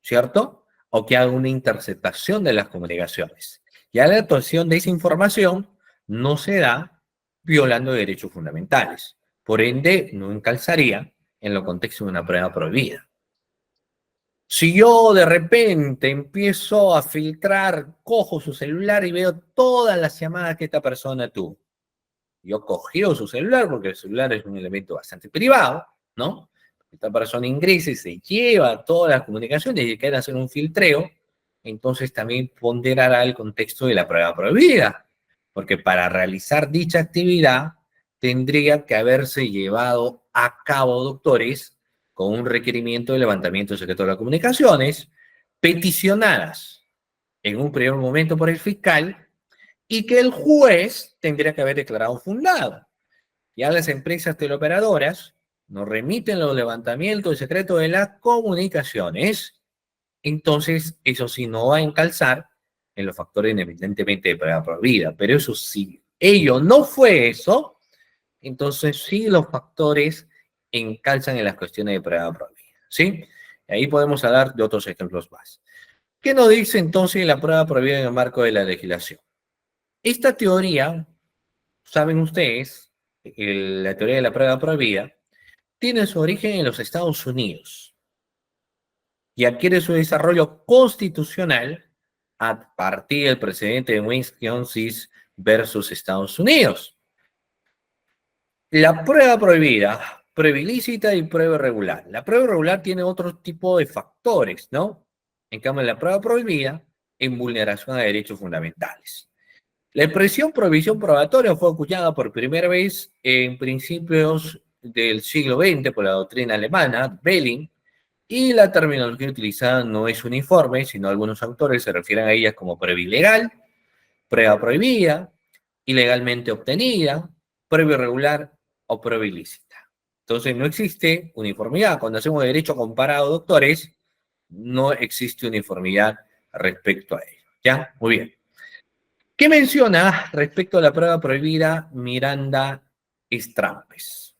Speaker 1: ¿Cierto? O que haga una interceptación de las comunicaciones. Ya la actuación de esa información no se da violando derechos fundamentales. Por ende, no encalzaría en lo contexto de una prueba prohibida. Si yo de repente empiezo a filtrar, cojo su celular y veo todas las llamadas que esta persona tuvo, yo cogió su celular, porque el celular es un elemento bastante privado, ¿no? Esta persona ingresa y se lleva todas las comunicaciones y quiere hacer un filtreo, entonces también ponderará el contexto de la prueba prohibida, porque para realizar dicha actividad tendría que haberse llevado a cabo, doctores, con un requerimiento de levantamiento secreto de las comunicaciones, peticionadas en un primer momento por el fiscal y que el juez tendría que haber declarado fundado. Ya las empresas teleoperadoras nos remiten los levantamientos de secreto de las comunicaciones, entonces eso sí no va a encalzar en los factores evidentemente de prueba prohibida, pero eso sí, ello no fue eso, entonces sí los factores encalzan en las cuestiones de prueba prohibida, ¿sí? Y ahí podemos hablar de otros ejemplos más. ¿Qué nos dice entonces la prueba prohibida en el marco de la legislación? Esta teoría, saben ustedes, la teoría de la prueba prohibida, tiene su origen en los Estados Unidos y adquiere su desarrollo constitucional a partir del precedente de Wisconsin versus Estados Unidos. La prueba prohibida, prueba ilícita y prueba irregular. La prueba irregular tiene otro tipo de factores, ¿no? En cambio, la prueba prohibida en vulneración a derechos fundamentales. La expresión prohibición probatoria fue acuñada por primera vez en principios del siglo XX por la doctrina alemana, Belling, y la terminología utilizada no es uniforme, sino algunos autores se refieren a ellas como prueba ilegal, prueba prohibida, ilegalmente obtenida, prueba irregular o prueba ilícita. Entonces no existe uniformidad. Cuando hacemos derecho comparado, doctores, no existe uniformidad respecto a ello. ¿Ya? Muy bien. ¿Qué menciona respecto a la prueba prohibida Miranda Strampes?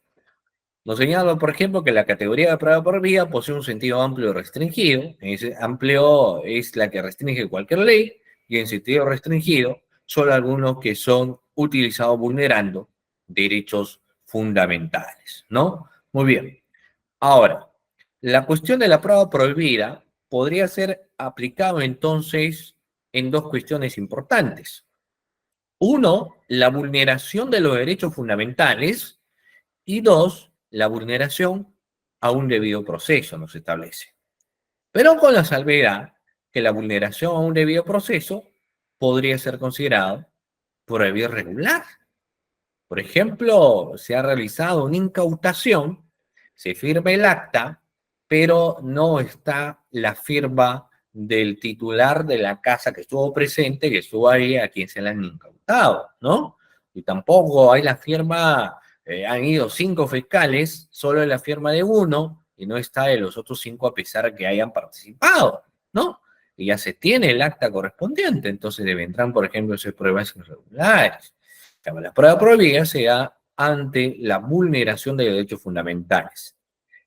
Speaker 1: Nos señala, por ejemplo, que la categoría de prueba prohibida posee un sentido amplio y restringido. Ese amplio es la que restringe cualquier ley y en sentido restringido solo algunos que son utilizados vulnerando derechos fundamentales, ¿no? Muy bien. Ahora, la cuestión de la prueba prohibida podría ser aplicado entonces en dos cuestiones importantes. Uno, la vulneración de los derechos fundamentales y dos, la vulneración a un debido proceso nos establece. Pero con la salvedad que la vulneración a un debido proceso podría ser considerado prueba irregular. Por ejemplo, se ha realizado una incautación, se firma el acta, pero no está la firma del titular de la casa que estuvo presente, que estuvo ahí, a quien se la han incautado, ¿no? Y tampoco hay la firma, han ido 5 fiscales, solo hay la firma de uno, y no está de los otros 5 a pesar de que hayan participado, ¿no? Y ya se tiene el acta correspondiente, entonces vendrán, por ejemplo, esas pruebas irregulares. La prueba prohibida se da ante la vulneración de derechos fundamentales.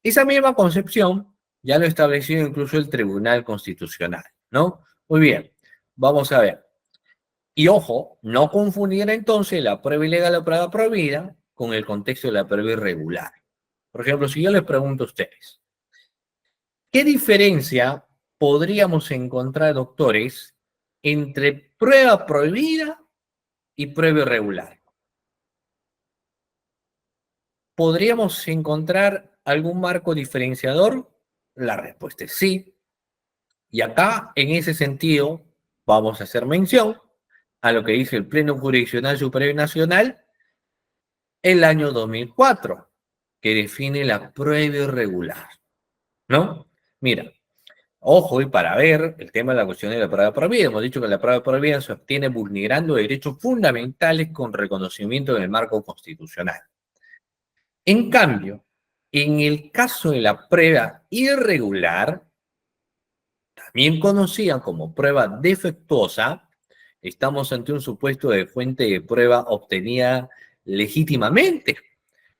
Speaker 1: Esa misma concepción ya lo estableció incluso el Tribunal Constitucional, ¿no? Muy bien, vamos a ver. Y ojo, no confundir entonces la prueba ilegal o prueba prohibida con el contexto de la prueba irregular. Por ejemplo, si yo les pregunto a ustedes, ¿qué diferencia podríamos encontrar, doctores, entre prueba prohibida y prueba irregular? ¿Podríamos encontrar algún marco diferenciador? La respuesta es sí. Y acá, en ese sentido, vamos a hacer mención a lo que dice el Pleno Jurisdiccional Superior Nacional el año 2004, que define la prueba irregular, ¿no? Mira, ojo, y para ver el tema de la cuestión de la prueba prohibida, hemos dicho que la prueba prohibida se obtiene vulnerando derechos fundamentales con reconocimiento del marco constitucional. En cambio, en el caso de la prueba irregular, también conocida como prueba defectuosa, estamos ante un supuesto de fuente de prueba obtenida legítimamente,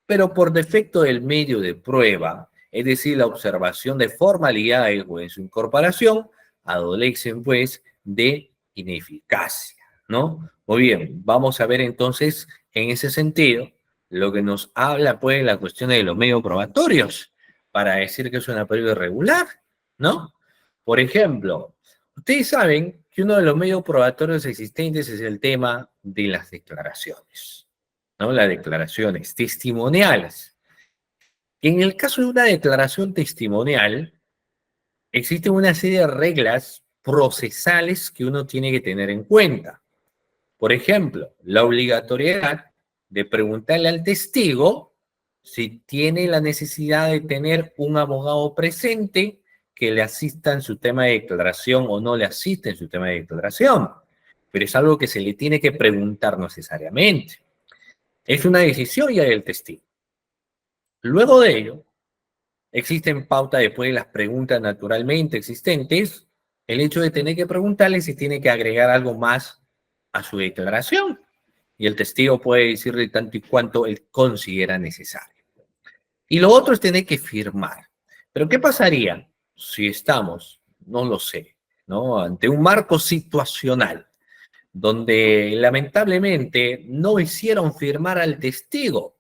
Speaker 1: pero por defecto del medio de prueba, es decir, la observación de formalidades o en su incorporación, adolecen pues de ineficacia, ¿no? Muy bien, vamos a ver entonces en ese sentido lo que nos habla pues la cuestión de los medios probatorios para decir que es una prueba irregular, ¿no? Por ejemplo, ustedes saben que uno de los medios probatorios existentes es el tema de las declaraciones, ¿no? Las declaraciones testimoniales. En el caso de una declaración testimonial, existen una serie de reglas procesales que uno tiene que tener en cuenta. Por ejemplo, la obligatoriedad de preguntarle al testigo si tiene la necesidad de tener un abogado presente que le asista en su tema de declaración o no le asista en su tema de declaración. Pero es algo que se le tiene que preguntar necesariamente. Es una decisión ya del testigo. Luego de ello, existen pautas después de las preguntas naturalmente existentes, el hecho de tener que preguntarle si tiene que agregar algo más a su declaración. Y el testigo puede decirle tanto y cuanto él considera necesario. Y lo otro es tener que firmar. Pero ¿qué pasaría si estamos, no lo sé, ¿no? Ante un marco situacional donde lamentablemente no hicieron firmar al testigo?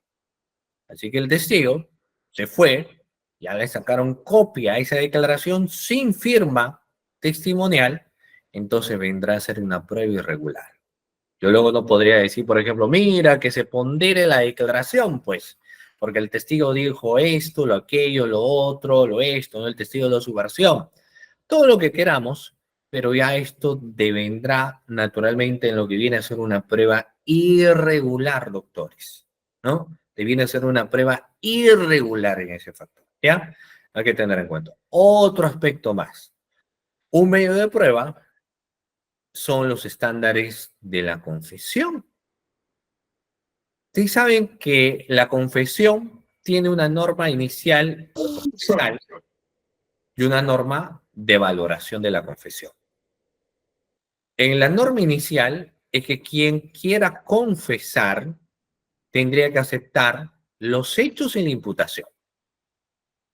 Speaker 1: Así que el testigo se fue, ya le sacaron copia a esa declaración sin firma testimonial, entonces vendrá a ser una prueba irregular. Yo luego no podría decir, por ejemplo, mira, que se pondere la declaración, pues, porque el testigo dijo esto, lo aquello, lo otro, lo esto, ¿no? El testigo dio su versión. Todo lo que queramos, pero ya esto devendrá naturalmente en lo que viene a ser una prueba irregular, doctores, ¿no? Viene a ser una prueba irregular en ese factor, ¿ya? Hay que tener en cuenta. Otro aspecto más. Un medio de prueba son los estándares de la confesión. Ustedes saben que la confesión tiene una norma inicial procesal y una norma de valoración de la confesión. En la norma inicial es que quien quiera confesar tendría que aceptar los hechos en la imputación.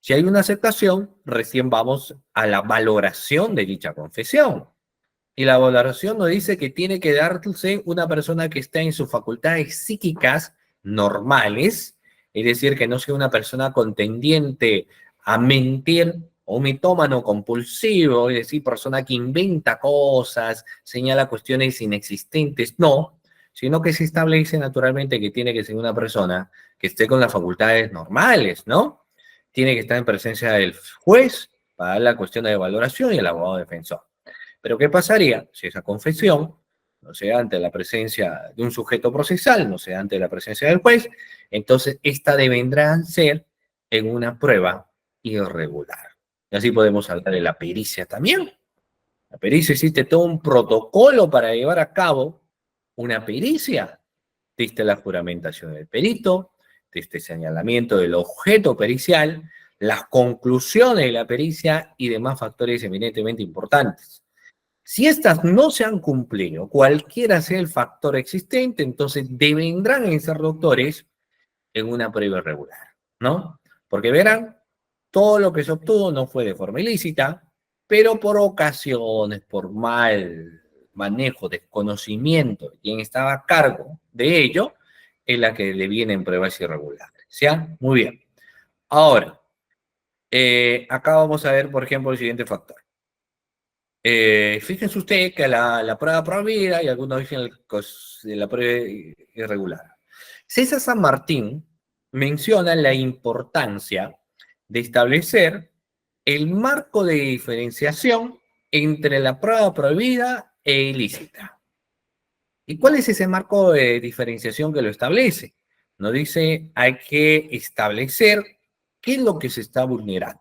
Speaker 1: Si hay una aceptación, recién vamos a la valoración de dicha confesión. Y la valoración nos dice que tiene que darse una persona que está en sus facultades psíquicas normales, es decir, que no sea una persona contendiente a mentir o un mitómano compulsivo, es decir, persona que inventa cosas, señala cuestiones inexistentes, no, sino que se establece naturalmente que tiene que ser una persona que esté con las facultades normales, ¿no? Tiene que estar en presencia del juez para dar la cuestión de valoración y el abogado defensor. Pero ¿qué pasaría si esa confesión no se da ante la presencia de un sujeto procesal, no se da ante la presencia del juez? Entonces, esta devendrá a ser en una prueba irregular. Y así podemos hablar de la pericia también. La pericia existe todo un protocolo para llevar a cabo una pericia. Existe la juramentación del perito, existe el señalamiento del objeto pericial, las conclusiones de la pericia y demás factores eminentemente importantes. Si estas no se han cumplido, cualquiera sea el factor existente, entonces devendrán en ser doctores en una prueba irregular, ¿no? Porque verán, todo lo que se obtuvo no fue de forma ilícita, pero por ocasiones, por mal manejo, desconocimiento de quien estaba a cargo de ello, es la que le vienen pruebas irregulares. ¿Ya? Muy bien. Ahora, acá vamos a ver, por ejemplo, el siguiente factor. Fíjense usted que la prueba prohibida y algunos dicen la prueba irregular. César San Martín menciona la importancia de establecer el marco de diferenciación entre la prueba prohibida e ilícita. ¿Y cuál es ese marco de diferenciación que lo establece? Nos dice, hay que establecer qué es lo que se está vulnerando.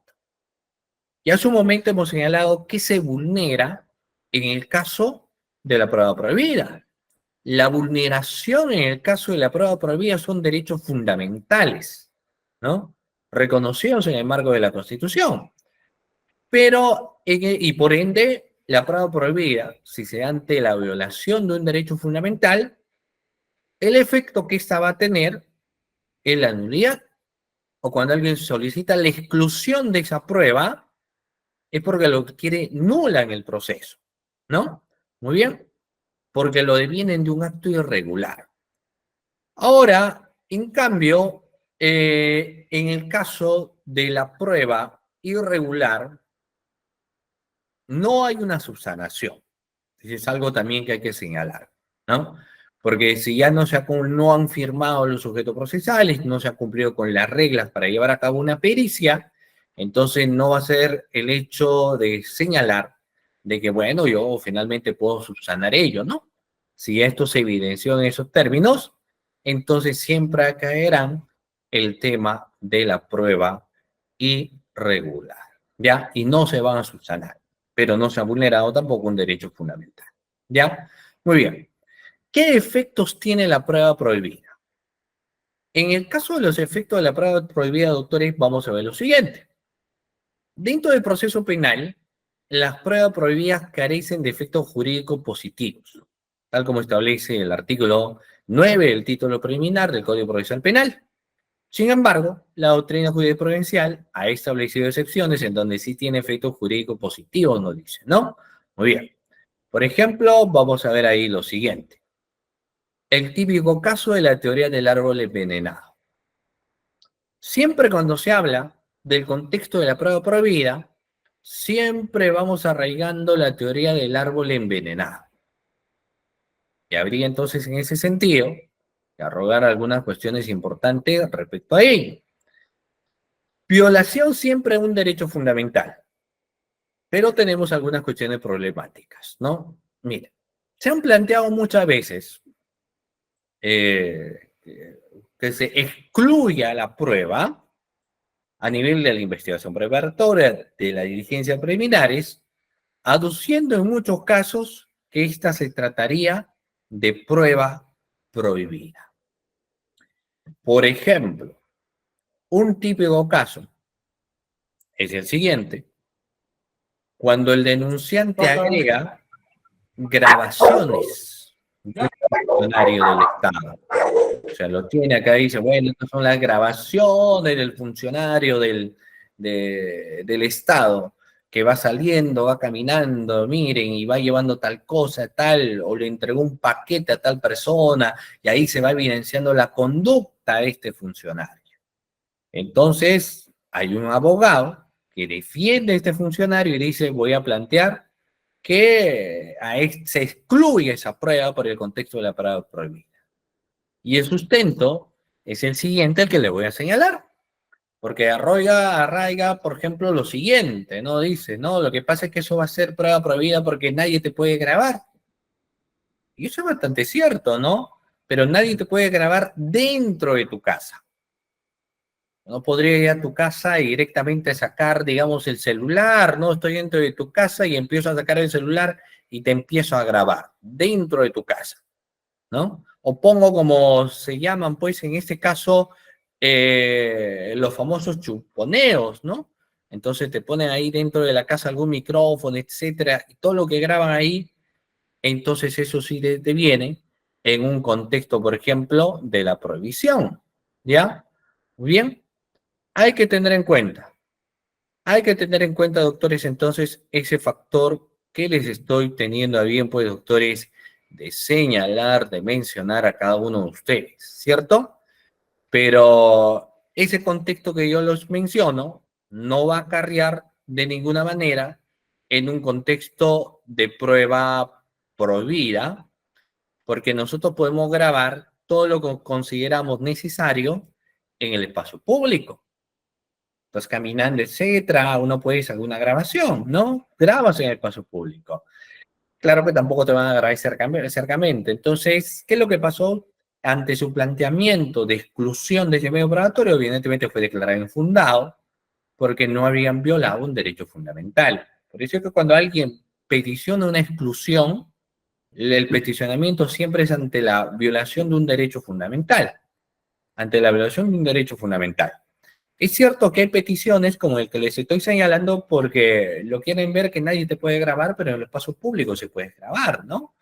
Speaker 1: Y hace un momento hemos señalado que se vulnera en el caso de la prueba prohibida. La vulneración en el caso de la prueba prohibida son derechos fundamentales, ¿no? Reconocidos en el marco de la Constitución. Pero, y por ende, la prueba prohibida, si se da ante la violación de un derecho fundamental, el efecto que esta va a tener es la nulidad. O cuando alguien solicita la exclusión de esa prueba, es porque lo quiere nula en el proceso, ¿no? Muy bien, porque lo devienen de un acto irregular. Ahora, en cambio, en el caso de la prueba irregular, no hay una subsanación. Es algo también que hay que señalar, ¿no? Porque si ya no han firmado los sujetos procesales, no se ha cumplido con las reglas para llevar a cabo una pericia, entonces no va a ser el hecho de señalar de que, bueno, yo finalmente puedo subsanar ello, ¿no? Si esto se evidenció en esos términos, entonces siempre caerán el tema de la prueba irregular, ¿ya? Y no se van a subsanar, pero no se ha vulnerado tampoco un derecho fundamental, ¿ya? Muy bien. ¿Qué efectos tiene la prueba prohibida? En el caso de los efectos de la prueba prohibida, doctores, vamos a ver lo siguiente. Dentro del proceso penal, las pruebas prohibidas carecen de efectos jurídicos positivos, tal como establece el artículo 9 del título preliminar del Código Procesal Penal. Sin embargo, la doctrina jurisprudencial ha establecido excepciones en donde sí tiene efectos jurídicos positivos, nos dice, ¿no? Muy bien. Por ejemplo, vamos a ver ahí lo siguiente. El típico caso de la teoría del árbol envenenado. Siempre cuando se habla del contexto de la prueba prohibida, siempre vamos arraigando la teoría del árbol envenenado. Y habría entonces en ese sentido que arrogar algunas cuestiones importantes respecto a ello. Violación siempre es un derecho fundamental, pero tenemos algunas cuestiones problemáticas, ¿no? Mire, se han planteado muchas veces que se excluya la prueba a nivel de la investigación preparatoria de la diligencia preliminares, aduciendo en muchos casos que esta se trataría de prueba prohibida. Por ejemplo, un típico caso es el siguiente: cuando el denunciante agrega grabaciones de un funcionario del Estado. O sea, lo tiene acá y dice, bueno, estas son las grabaciones del funcionario del Estado que va saliendo, va caminando, miren, y va llevando tal cosa, tal, o le entregó un paquete a tal persona, y ahí se va evidenciando la conducta de este funcionario. Entonces, hay un abogado que defiende a este funcionario y dice, voy a plantear que se excluye esa prueba por el contexto de la prueba prohibida. Y el sustento es el siguiente, el que le voy a señalar. Porque arraiga, por ejemplo, lo siguiente, ¿no? Dice, no, lo que pasa es que eso va a ser prueba prohibida porque nadie te puede grabar. Y eso es bastante cierto, ¿no? Pero nadie te puede grabar dentro de tu casa. No podría ir a tu casa y directamente sacar, digamos, el celular, ¿no? Estoy dentro de tu casa y empiezo a sacar el celular y te empiezo a grabar dentro de tu casa, ¿no? O pongo como se llaman, pues, en este caso, los famosos chuponeos, ¿no? Entonces te ponen ahí dentro de la casa algún micrófono, etcétera, y todo lo que graban ahí, entonces eso sí te viene en un contexto, por ejemplo, de la prohibición, ¿ya? Muy bien. Hay que tener en cuenta, doctores, entonces, ese factor que les estoy teniendo a bien, pues, doctores, de señalar, de mencionar a cada uno de ustedes, ¿cierto? Pero ese contexto que yo los menciono no va a acarrear de ninguna manera en un contexto de prueba prohibida, porque nosotros podemos grabar todo lo que consideramos necesario en el espacio público. Estás caminando, etcétera, uno puede hacer alguna grabación, ¿no? Grabas en el espacio público. Claro que tampoco te van a grabar cercamente. Entonces, ¿qué es lo que pasó? Ante su planteamiento de exclusión de ese medio probatorio, evidentemente fue declarado infundado porque no habían violado un derecho fundamental. Por eso es que cuando alguien peticiona una exclusión, el peticionamiento siempre es ante la violación de un derecho fundamental. Ante la violación de un derecho fundamental. Es cierto que hay peticiones como el que les estoy señalando porque lo quieren ver que nadie te puede grabar, pero en el espacio público se puede grabar, ¿no?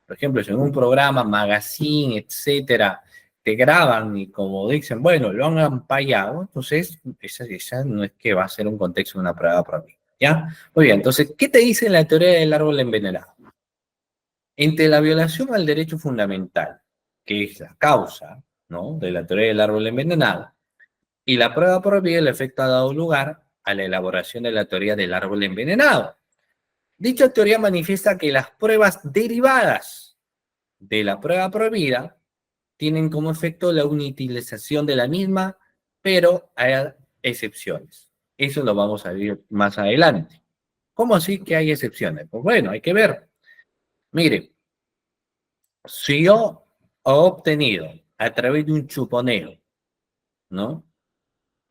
Speaker 1: Por ejemplo, si en un programa, magazine, etcétera, te graban y como dicen, bueno, lo han ampallado, entonces esa no es que va a ser un contexto de una prueba propia, ¿ya? Muy bien, entonces, ¿qué te dice la teoría del árbol envenenado? Entre la violación al derecho fundamental, que es la causa, ¿no?, de la teoría del árbol envenenado, y la prueba prohibida, el efecto ha dado lugar a la elaboración de la teoría del árbol envenenado. Dicha teoría manifiesta que las pruebas derivadas de la prueba prohibida tienen como efecto la inutilización de la misma, pero hay excepciones. Eso lo vamos a ver más adelante. ¿Cómo así que hay excepciones? Pues bueno, hay que ver. Mire, si yo he obtenido a través de un chuponeo, ¿no?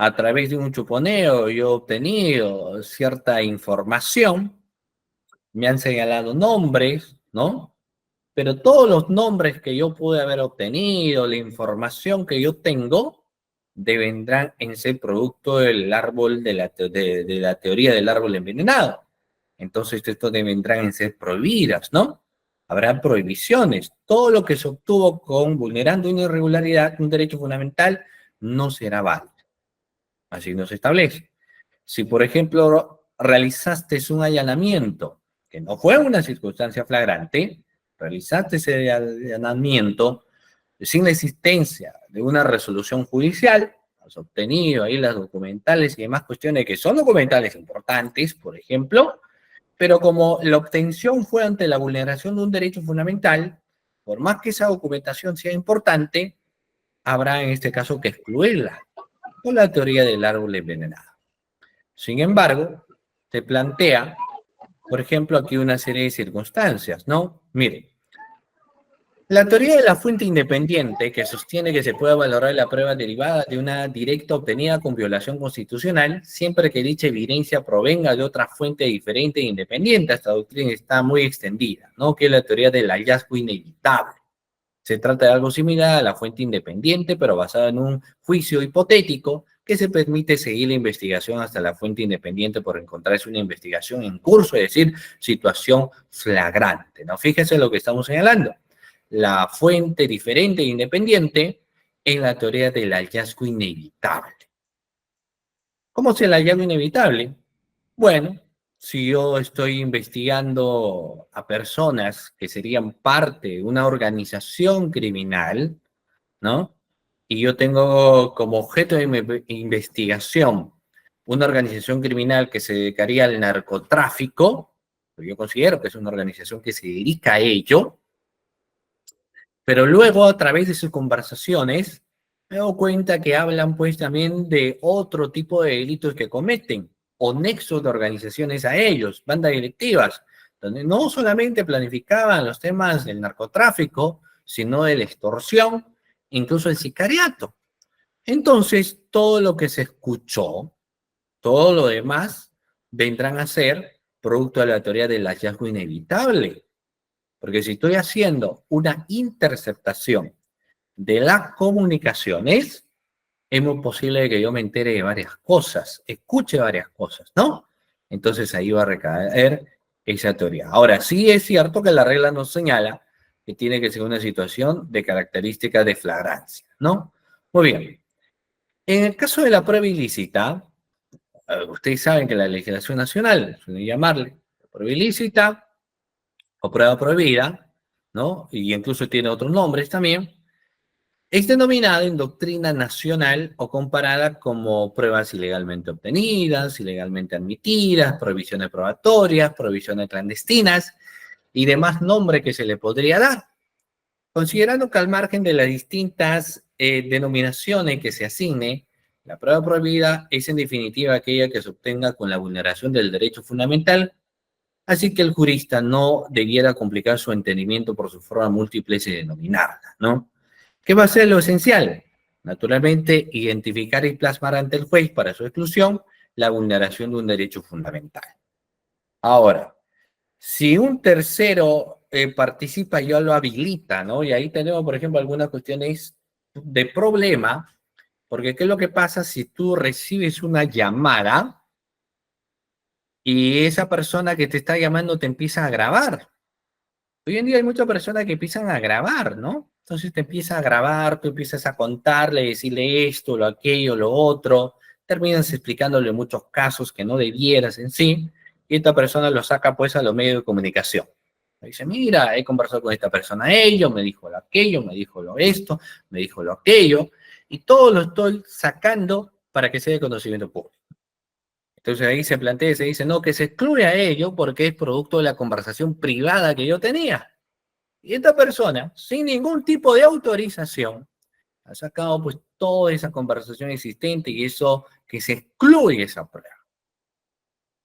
Speaker 1: A través de un chuponeo yo he obtenido cierta información, me han señalado nombres, ¿no? Pero todos los nombres que yo pude haber obtenido, la información que yo tengo, devendrán en ser producto del árbol de la teoría del árbol envenenado. Entonces, esto devendrán en ser prohibidas, ¿no? Habrá prohibiciones. Todo lo que se obtuvo con vulnerando una irregularidad, un derecho fundamental, no será válido. Así nos establece. Si, por ejemplo, realizaste un allanamiento, que no fue una circunstancia flagrante, realizaste ese allanamiento sin la existencia de una resolución judicial, has obtenido ahí las documentales y demás cuestiones que son documentales importantes, por ejemplo, pero como la obtención fue ante la vulneración de un derecho fundamental, por más que esa documentación sea importante, habrá en este caso que excluirla con la teoría del árbol envenenado. Sin embargo, se plantea, por ejemplo, aquí una serie de circunstancias, ¿no? Mire, la teoría de la fuente independiente, que sostiene que se puede valorar la prueba derivada de una directa obtenida con violación constitucional, siempre que dicha evidencia provenga de otra fuente diferente e independiente. Esta doctrina está muy extendida, ¿no? Que es la teoría del hallazgo inevitable. Se trata de algo similar a la fuente independiente, pero basada en un juicio hipotético que se permite seguir la investigación hasta la fuente independiente por encontrarse una investigación en curso, es decir, situación flagrante, ¿no? Fíjese lo que estamos señalando. La fuente diferente e independiente en la teoría del hallazgo inevitable. ¿Cómo es el hallazgo inevitable? Bueno, si yo estoy investigando a personas que serían parte de una organización criminal, ¿no? Y yo tengo como objeto de mi investigación una organización criminal que se dedicaría al narcotráfico, yo considero que es una organización que se dedica a ello, pero luego a través de sus conversaciones me doy cuenta que hablan pues también de otro tipo de delitos que cometen o nexos de organizaciones a ellos, bandas directivas, donde no solamente planificaban los temas del narcotráfico, sino de la extorsión, incluso el sicariato. Entonces, todo lo que se escuchó, todo lo demás, vendrán a ser producto de la teoría del hallazgo inevitable. Porque si estoy haciendo una interceptación de las comunicaciones, es muy posible que yo me entere de varias cosas, escuche varias cosas, ¿no? Entonces ahí va a recaer esa teoría. Ahora, sí es cierto que la regla nos señala que tiene que ser una situación de características de flagrancia, ¿no? Muy bien. En el caso de la prueba ilícita, ustedes saben que la legislación nacional, suele llamarle prueba ilícita o prueba prohibida, ¿no? Y incluso tiene otros nombres también. Es denominado en doctrina nacional o comparada como pruebas ilegalmente obtenidas, ilegalmente admitidas, prohibiciones probatorias, prohibiciones clandestinas y demás nombres que se le podría dar. Considerando que al margen de las distintas denominaciones que se asigne, la prueba prohibida es en definitiva aquella que se obtenga con la vulneración del derecho fundamental, así que el jurista no debiera complicar su entendimiento por su forma múltiples y denominarla, ¿no? ¿Qué va a ser lo esencial? Naturalmente, identificar y plasmar ante el juez para su exclusión la vulneración de un derecho fundamental. Ahora, si un tercero participa, yo lo habilita, ¿no? Y ahí tenemos, por ejemplo, algunas cuestiones de problema, porque ¿qué es lo que pasa si tú recibes una llamada y esa persona que te está llamando te empieza a grabar? Hoy en día hay muchas personas que empiezan a grabar, ¿no? Entonces te empieza a grabar, tú empiezas a contarle, decirle esto, lo aquello, lo otro, terminas explicándole muchos casos que no debieras en sí, y esta persona lo saca pues a los medios de comunicación. Dice, mira, he conversado con esta persona, ello, me dijo lo aquello, me dijo lo esto, me dijo lo aquello, y todo lo estoy sacando para que sea de conocimiento público. Entonces ahí se plantea, se dice, no, que se excluye a ello porque es producto de la conversación privada que yo tenía. Y esta persona, sin ningún tipo de autorización, ha sacado pues toda esa conversación existente y eso que se excluye esa prueba.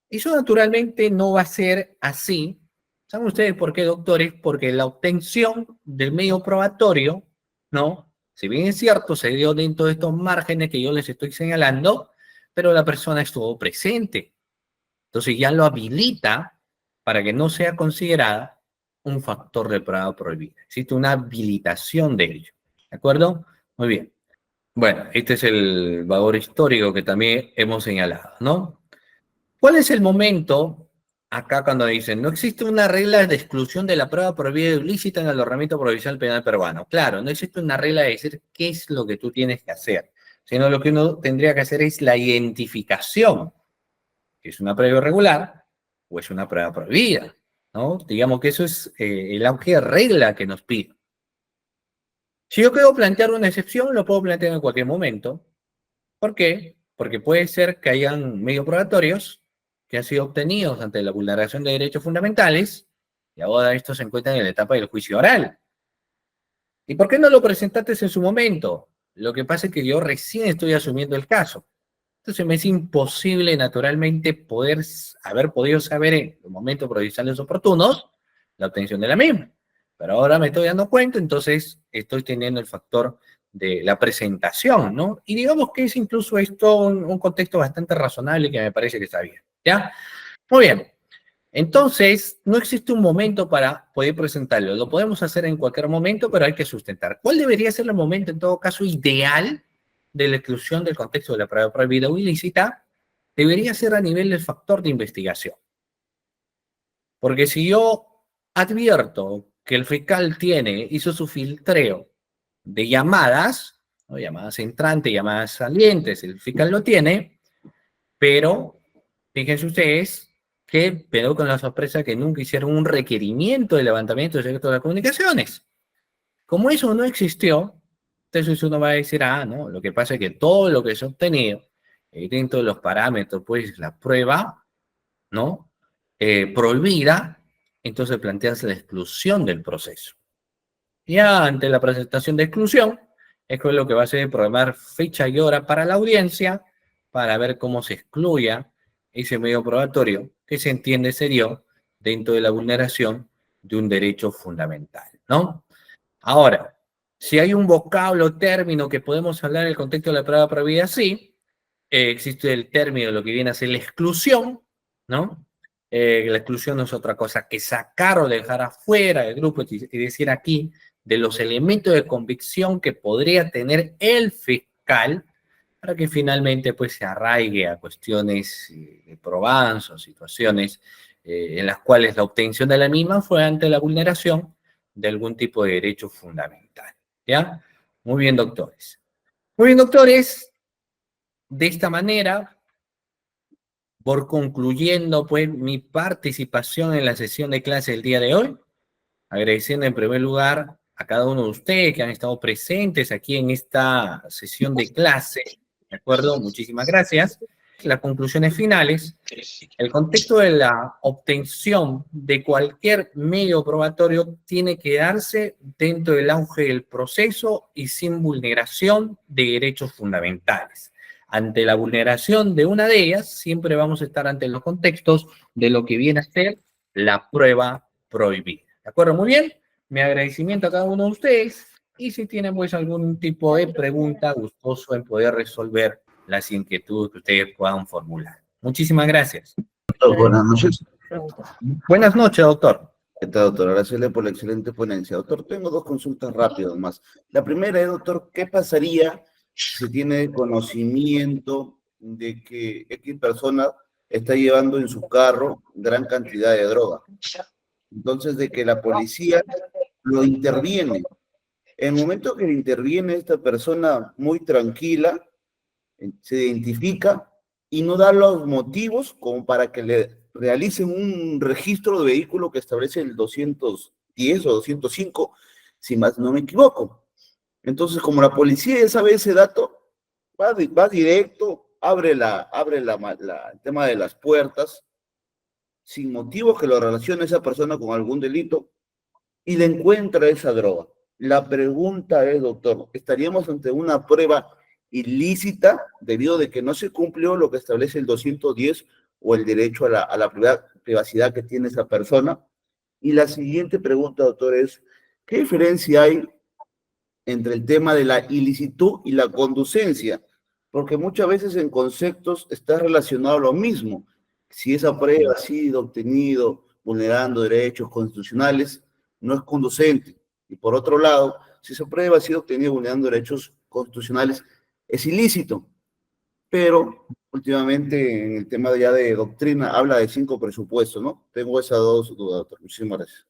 Speaker 1: Eso naturalmente no va a ser así. ¿Saben ustedes por qué, doctores? Porque la obtención del medio probatorio, ¿no? Si bien es cierto, se dio dentro de estos márgenes que yo les estoy señalando, pero la persona estuvo presente. Entonces ya lo habilita para que no sea considerada un factor de prueba prohibida. Existe una habilitación de ello. ¿De acuerdo? Muy bien. Bueno, este es el valor histórico que también hemos señalado, ¿no? ¿Cuál es el momento acá cuando dicen no existe una regla de exclusión de la prueba prohibida ilícita en el ordenamiento provisional penal peruano? Claro, no existe una regla de decir qué es lo que tú tienes que hacer, sino lo que uno tendría que hacer es la identificación. ¿Es una prueba irregular o es una prueba prohibida? ¿No? Digamos que eso es el auge de regla que nos pide. Si yo quiero plantear una excepción, lo puedo plantear en cualquier momento. ¿Por qué? Porque puede ser que hayan medios probatorios que han sido obtenidos ante la vulneración de derechos fundamentales y ahora estos se encuentran en la etapa del juicio oral. ¿Y por qué no lo presentaste en su momento? Lo que pasa es que yo recién estoy asumiendo el caso. Entonces me es imposible naturalmente poder haber podido saber en los momentos provisionales oportunos la obtención de la misma. Pero ahora me estoy dando cuenta, entonces estoy teniendo el factor de la presentación, ¿no? Y digamos que es incluso esto un contexto bastante razonable que me parece que está bien, ¿ya? Muy bien. Entonces, no existe un momento para poder presentarlo. Lo podemos hacer en cualquier momento, pero hay que sustentar. ¿Cuál debería ser el momento, en todo caso, ideal de la exclusión del contexto de la prueba prohibida o ilícita? Debería ser a nivel del factor de investigación. Porque si yo advierto que el fiscal hizo su filtreo de llamadas, ¿no? Llamadas entrantes, llamadas salientes, el fiscal lo tiene, pero fíjense ustedes que quedó con la sorpresa que nunca hicieron un requerimiento de levantamiento de secreto de las comunicaciones. Como eso no existió, entonces uno va a decir, ah, no, lo que pasa es que todo lo que se ha obtenido dentro de los parámetros, pues la prueba, ¿no? Prohibida, entonces planteas la exclusión del proceso. Ya ante la presentación de exclusión, es lo que va a hacer programar fecha y hora para la audiencia para ver cómo se excluya ese medio probatorio que se entiende se dio dentro de la vulneración de un derecho fundamental, ¿no? Ahora, si hay un vocablo, término que podemos hablar en el contexto de la prueba prohibida, sí, existe el término, lo que viene a ser la exclusión, ¿no? La exclusión no es otra cosa que sacar o dejar afuera del grupo y decir aquí de los elementos de convicción que podría tener el fiscal para que finalmente pues se arraigue a cuestiones de probanza o situaciones en las cuales la obtención de la misma fue ante la vulneración de algún tipo de derecho fundamental. ¿Ya? Muy bien, doctores. Muy bien, doctores. De esta manera, por concluyendo pues mi participación en la sesión de clase del día de hoy, agradeciendo en primer lugar a cada uno de ustedes que han estado presentes aquí en esta sesión de clase, ¿de acuerdo? Muchísimas gracias. Las conclusiones finales. El contexto de la obtención de cualquier medio probatorio tiene que darse dentro del auge del proceso y sin vulneración de derechos fundamentales. Ante la vulneración de una de ellas, siempre vamos a estar ante los contextos de lo que viene a ser la prueba prohibida. ¿De acuerdo? Muy bien. Mi agradecimiento a cada uno de ustedes y si tienen pues algún tipo de pregunta, gustoso en poder resolver las inquietudes que ustedes puedan formular. Muchísimas gracias.
Speaker 2: Buenas noches.
Speaker 1: Buenas noches, doctor.
Speaker 2: ¿Qué tal, doctor? Agradecerle por la excelente ponencia. Doctor, tengo dos consultas rápidas más. La primera es, doctor, ¿qué pasaría si tiene conocimiento de que X persona está llevando en su carro gran cantidad de droga? Entonces, de que la policía lo interviene. En el momento que interviene esta persona muy tranquila, se identifica y no da los motivos como para que le realicen un registro de vehículo que establece el 210 o 205, si más no me equivoco. Entonces, como la policía ya sabe ese dato, va directo, abre el tema de las puertas, sin motivo que lo relacione esa persona con algún delito, y le encuentra esa droga. La pregunta es, doctor, ¿estaríamos ante una prueba ilícita debido de que no se cumplió lo que establece el 210 o el derecho a la privacidad que tiene esa persona? Y la siguiente pregunta, doctor, es, ¿qué diferencia hay entre el tema de la ilicitud y la conducencia? Porque muchas veces en conceptos está relacionado lo mismo. Si esa prueba ha sido obtenido vulnerando derechos constitucionales, no es conducente. Y por otro lado, si esa prueba ha sido obtenida vulnerando derechos constitucionales, es ilícito. Pero últimamente en el tema ya de doctrina habla de 5 presupuestos, ¿no? Tengo esas dos dudas, doctor. Muchísimas gracias.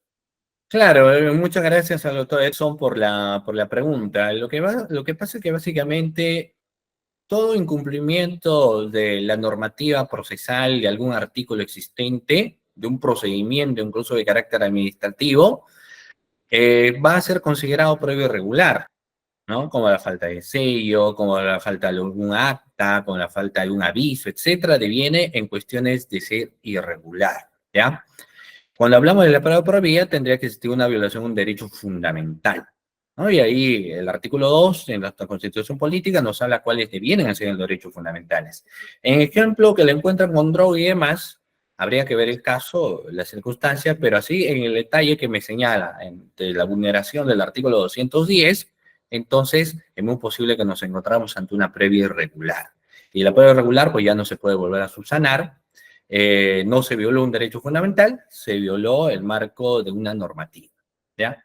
Speaker 1: Claro, muchas gracias al doctor Edson por la pregunta. Lo que pasa es que básicamente todo incumplimiento de la normativa procesal de algún artículo existente, de un procedimiento incluso de carácter administrativo, va a ser considerado previo irregular, ¿no? Como la falta de sello, como la falta de algún acta, como la falta de un aviso, etcétera, deviene en cuestiones de ser irregular, ¿ya? Cuando hablamos de la prueba por vía, tendría que existir una violación de un derecho fundamental, ¿no? Y ahí el artículo 2 en la Constitución Política nos habla cuáles debienen ser los derechos fundamentales. En ejemplo, que le encuentran con droga y demás, habría que ver el caso, las circunstancias, pero así en el detalle que me señala de la vulneración del artículo 210, entonces es muy posible que nos encontramos ante una previa irregular. Y la prueba irregular, pues ya no se puede volver a subsanar. No se violó un derecho fundamental, se violó el marco de una normativa, ¿ya?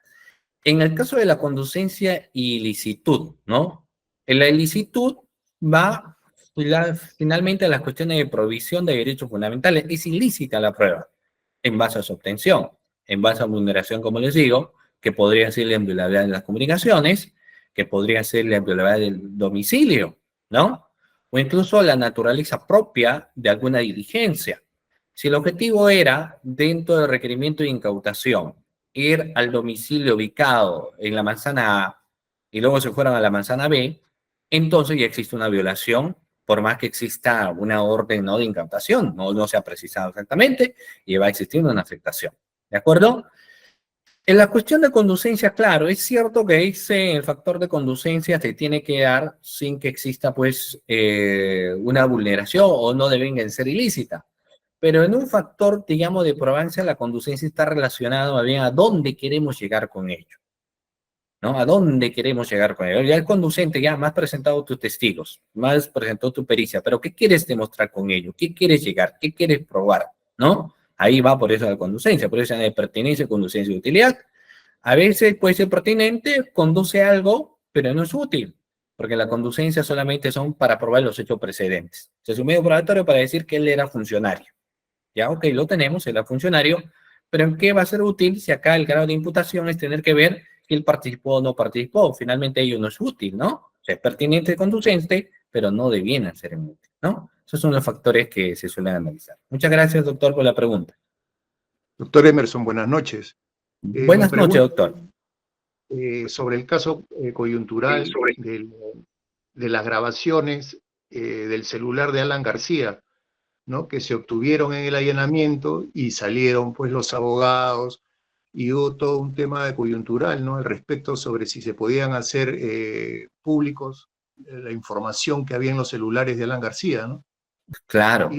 Speaker 1: En el caso de la conducencia y ilicitud, ¿no? En la ilicitud va finalmente a las cuestiones de provisión de derechos fundamentales. Es ilícita la prueba en base a su obtención, en base a vulneración, como les digo, que podría ser la inviolabilidad de las comunicaciones, que podría ser la inviolabilidad del domicilio, ¿no? O incluso la naturaleza propia de alguna diligencia. Si el objetivo era, dentro del requerimiento de incautación, ir al domicilio ubicado en la manzana A y luego se fueron a la manzana B, entonces ya existe una violación, por más que exista una orden, ¿no?, de incautación, no se ha precisado exactamente, y va a existir una afectación. ¿De acuerdo? En la cuestión de conducencia, claro, es cierto que el factor de conducencia se tiene que dar sin que exista, pues, una vulneración o no devenga de ser ilícita. Pero en un factor, digamos, de probancia, la conducencia está relacionada más bien a dónde queremos llegar con ello, ¿no? ¿A dónde queremos llegar con ello? Ya el conducente ya más presentado tus testigos, más presentó tu pericia, pero ¿qué quieres demostrar con ello? ¿Qué quieres llegar? ¿Qué quieres probar? ¿No? Ahí va por eso la conducencia, por eso de pertenencia, conducencia y utilidad. A veces puede ser pertinente, conduce a algo, pero no es útil, porque la conducencia solamente son para probar los hechos precedentes. Se es un medio probatorio para decir que él era funcionario. Ya, ok, lo tenemos, era funcionario, pero ¿en qué va a ser útil si acá el grado de imputación es tener que ver que él participó o no participó? Finalmente ello no es útil, ¿no? O sea, es pertinente y conducente, pero no debiera ser útil, ¿no? Esos son los factores que se suelen analizar. Muchas gracias, doctor, por la pregunta.
Speaker 3: Doctor Emerson, buenas noches. Mi
Speaker 1: Buenas noches,
Speaker 3: pregunta,
Speaker 1: doctor.
Speaker 3: sobre el caso coyuntural de las grabaciones del celular de Alan García, ¿no? Que se obtuvieron en el allanamiento y salieron pues los abogados y hubo todo un tema de coyuntural, ¿no? Al respecto sobre si se podían hacer públicos la información que había en los celulares de Alan García, ¿no?
Speaker 1: Claro,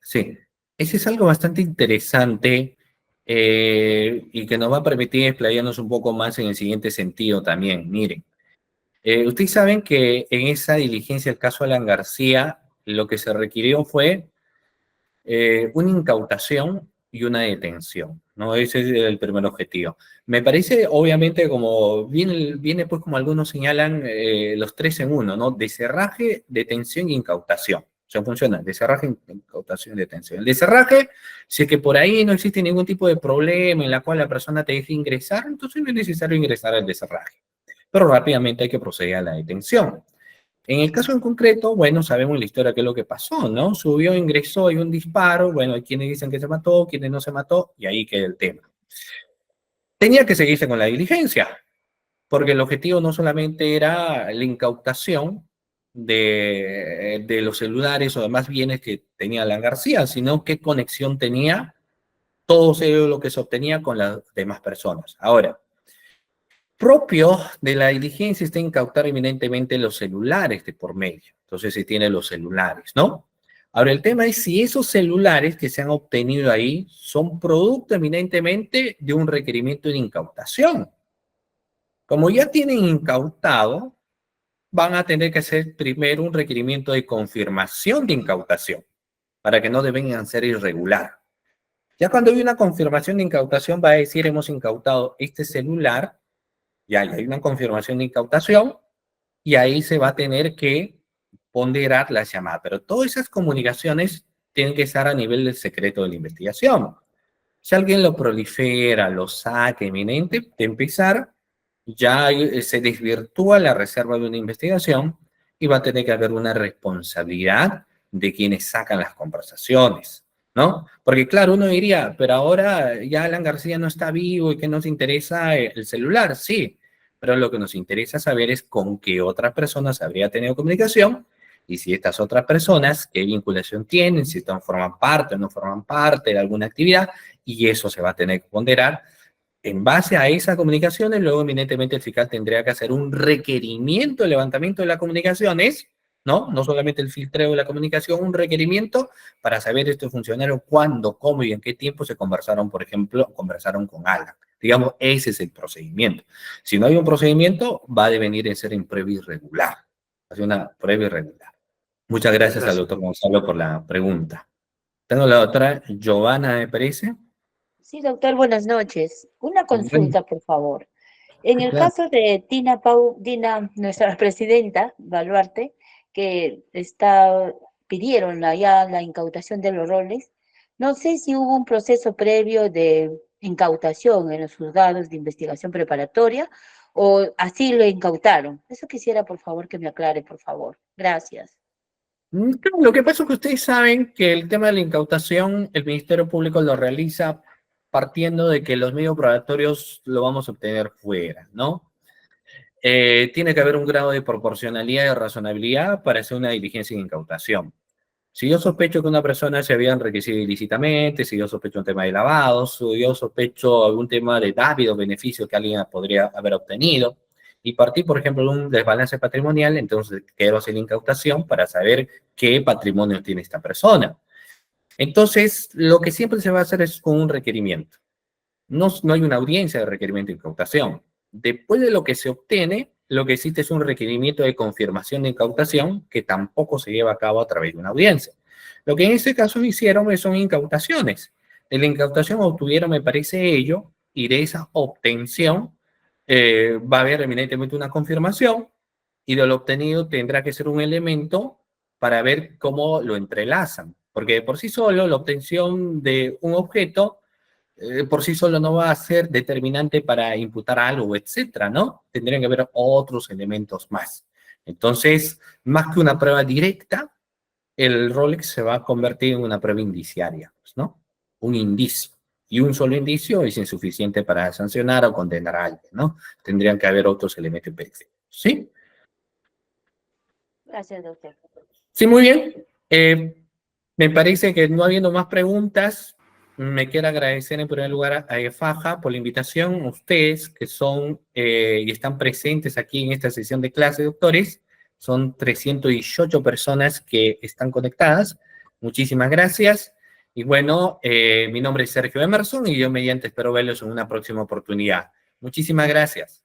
Speaker 1: sí, ese es algo bastante interesante y que nos va a permitir explayarnos un poco más en el siguiente sentido también. Miren, ustedes saben que en esa diligencia del caso Alan García, lo que se requirió fue una incautación y una detención, ¿no? Ese es el primer objetivo. Me parece, obviamente, como viene pues como algunos señalan, los tres en uno, ¿no? Decerraje, detención y incautación. O sea, funciona, decerraje, incautación y detención. El decerraje, si es que por ahí no existe ningún tipo de problema en la cual la persona te deje ingresar, entonces no es necesario ingresar al decerraje. Pero rápidamente hay que proceder a la detención. En el caso en concreto, bueno, sabemos la historia, qué es lo que pasó, ¿no? Subió, ingresó, hay un disparo, bueno, hay quienes dicen que se mató, quienes no se mató, y ahí queda el tema. Tenía que seguirse con la diligencia, porque el objetivo no solamente era la incautación de los celulares o demás bienes que tenía Alan García, sino qué conexión tenía todo lo que se obtenía con las demás personas. Ahora, propio de la diligencia está incautar eminentemente los celulares de por medio. Entonces se tienen los celulares, ¿no? Ahora el tema es si esos celulares que se han obtenido ahí son producto eminentemente de un requerimiento de incautación. Como ya tienen incautado, van a tener que hacer primero un requerimiento de confirmación de incautación para que no devengan ser irregular. Ya cuando hay una confirmación de incautación va a decir hemos incautado este celular. Ya hay una confirmación de incautación y ahí se va a tener que ponderar la llamada. Pero todas esas comunicaciones tienen que estar a nivel del secreto de la investigación. Si alguien lo prolifera, lo saca eminente, de empezar, ya se desvirtúa la reserva de una investigación y va a tener que haber una responsabilidad de quienes sacan las conversaciones, ¿no? Porque claro, uno diría, pero ahora ya Alan García no está vivo y que nos interesa el celular, sí, pero lo que nos interesa saber es con qué otras personas habría tenido comunicación y si estas otras personas, qué vinculación tienen, si están, forman parte o no forman parte de alguna actividad, y eso se va a tener que ponderar. En base a esas comunicaciones, luego eminentemente el fiscal tendría que hacer un requerimiento de levantamiento de las comunicaciones, ¿no? No solamente el filtreo de la comunicación, un requerimiento para saber estos funcionarios cuándo, cómo y en qué tiempo se conversaron, por ejemplo, conversaron con Alan. Digamos, ese es el procedimiento. Si no hay un procedimiento, va a devenir en ser en prueba irregular. Es una prueba irregular. Muchas gracias al doctor Gonzalo por la pregunta. Tengo la doctora Giovanna, me parece.
Speaker 4: Sí, doctor, buenas noches. Una
Speaker 1: Bueno,
Speaker 4: consulta, por favor. En el
Speaker 1: claro.
Speaker 4: caso de Dina, nuestra presidenta, Baluarte, que pidieron ya la incautación de los roles, no sé si hubo un proceso previo de incautación en los juzgados de investigación preparatoria o así lo incautaron. Eso quisiera, por favor, que me aclare, por favor. Gracias.
Speaker 1: Claro, lo que pasa es que ustedes saben que el tema de la incautación, el Ministerio Público lo realiza partiendo de que los medios probatorios lo vamos a obtener fuera, ¿no? Tiene que haber un grado de proporcionalidad y de razonabilidad para hacer una diligencia de incautación. Si yo sospecho que una persona se había enriquecido ilícitamente, si yo sospecho un tema de lavado, si yo sospecho algún tema de dávido o beneficio que alguien podría haber obtenido, y partí, por ejemplo, de un desbalance patrimonial, entonces quiero hacer la incautación para saber qué patrimonio tiene esta persona. Entonces, lo que siempre se va a hacer es con un requerimiento. No hay una audiencia de requerimiento de incautación. Después de lo que se obtiene, lo que existe es un requerimiento de confirmación de incautación que tampoco se lleva a cabo a través de una audiencia. Lo que en este caso hicieron son incautaciones. De la incautación obtuvieron, me parece, ello, y de esa obtención va a haber eminentemente una confirmación y de lo obtenido tendrá que ser un elemento para ver cómo lo entrelazan. Porque de por sí solo la obtención de un objeto por sí solo no va a ser determinante para imputar algo, etcétera, ¿no? Tendrían que haber otros elementos más. Entonces, más que una prueba directa, el Rolex se va a convertir en una prueba indiciaria, pues, ¿no? Un indicio. Y un solo indicio es insuficiente para sancionar o condenar a alguien, ¿no? Tendrían que haber otros elementos impeditivos. ¿Sí?
Speaker 4: Gracias, doctor.
Speaker 1: Sí, muy bien. Me parece que no habiendo más preguntas, me quiero agradecer en primer lugar a EFAJA por la invitación, a ustedes que son y están presentes aquí en esta sesión de clase, doctores. Son 318 personas que están conectadas. Muchísimas gracias. Y bueno, mi nombre es Sergio Emerson y yo mediante espero verlos en una próxima oportunidad. Muchísimas gracias.